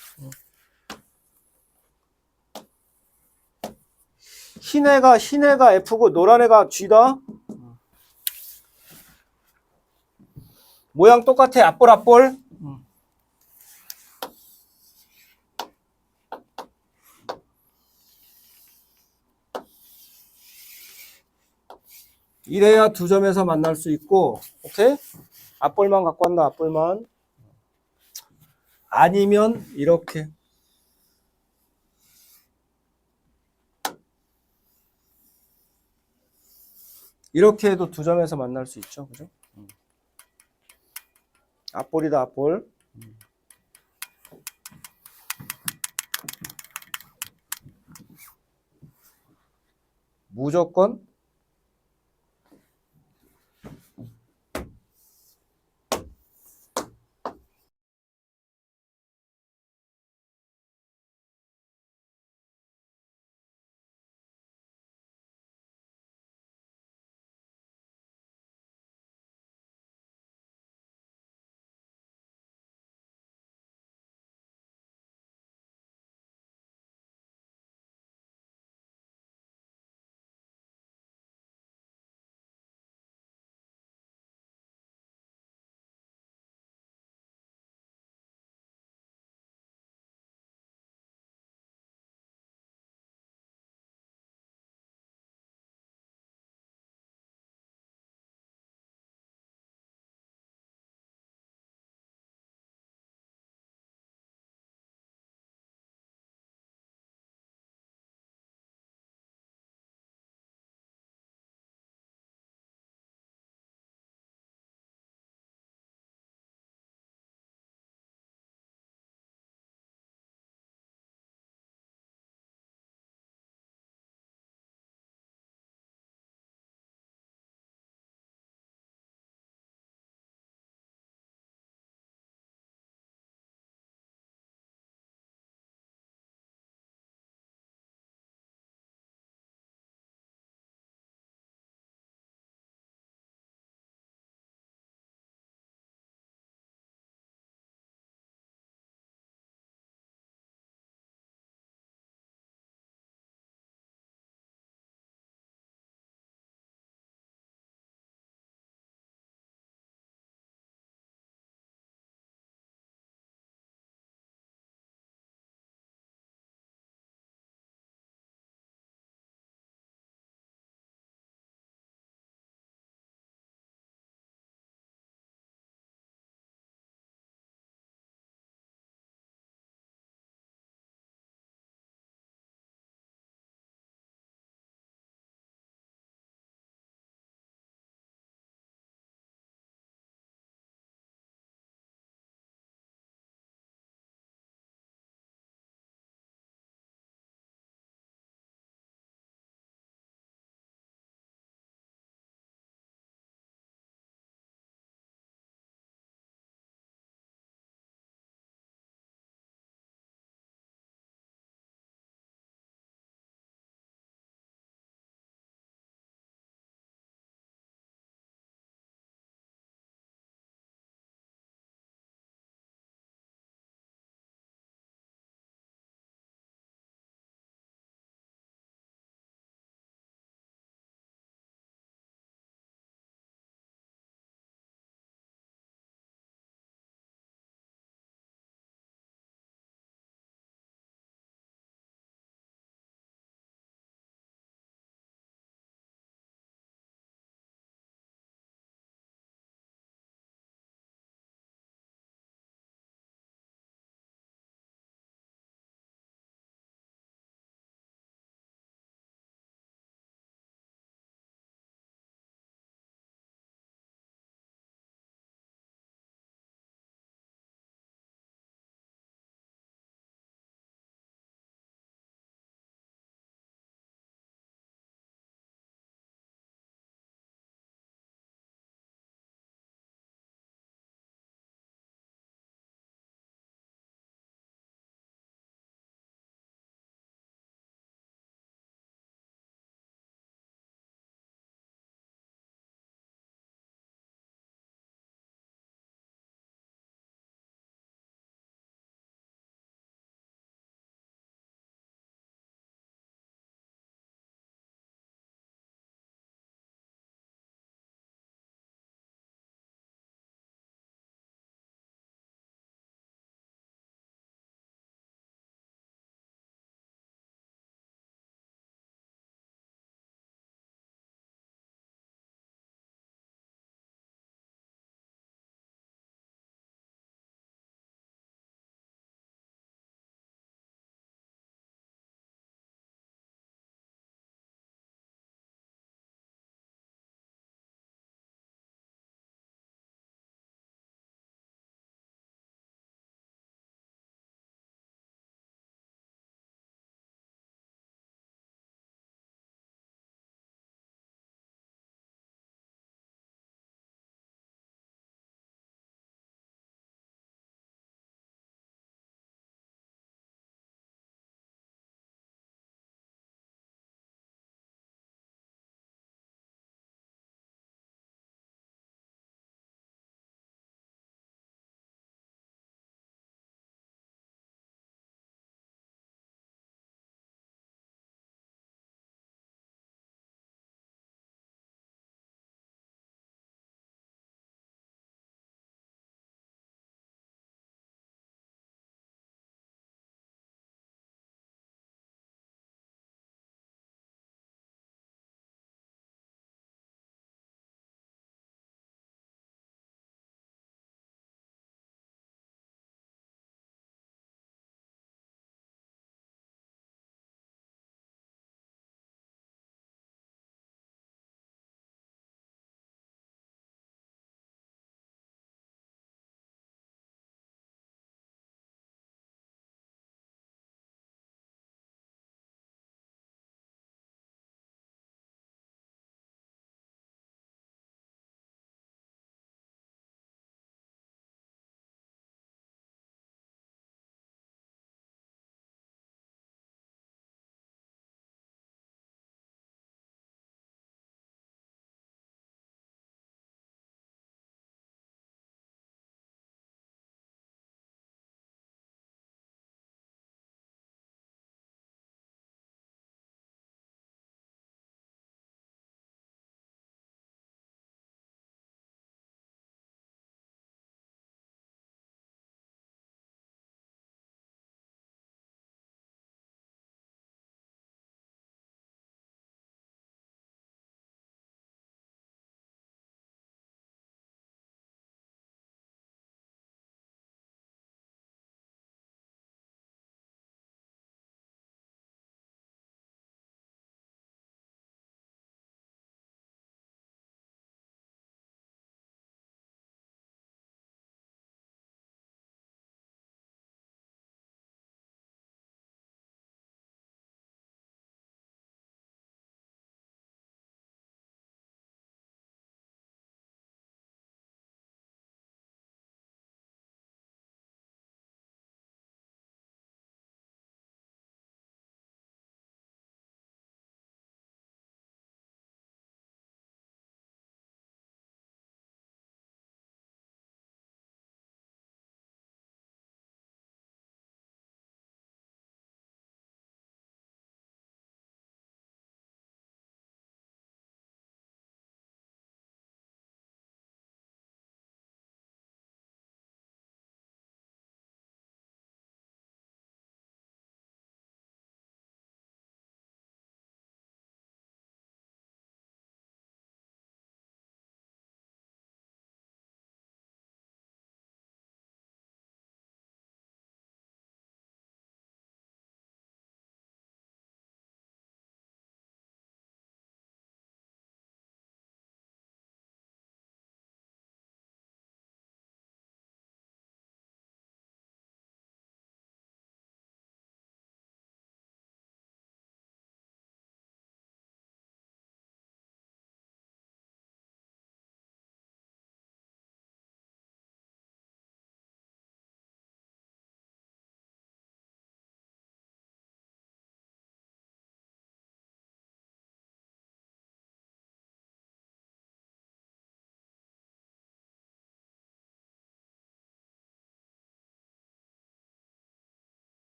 흰 애가 F고 노란 애가 G다. 모양 똑같아. 앞볼. 이래야 두 점에서 만날 수 있고, 오케이? 앞볼만 갖고 왔나, 앞볼만. 아니면, 이렇게. 이렇게 해도 두 점에서 만날 수 있죠. 그죠? 앞볼이다, 앞볼. 무조건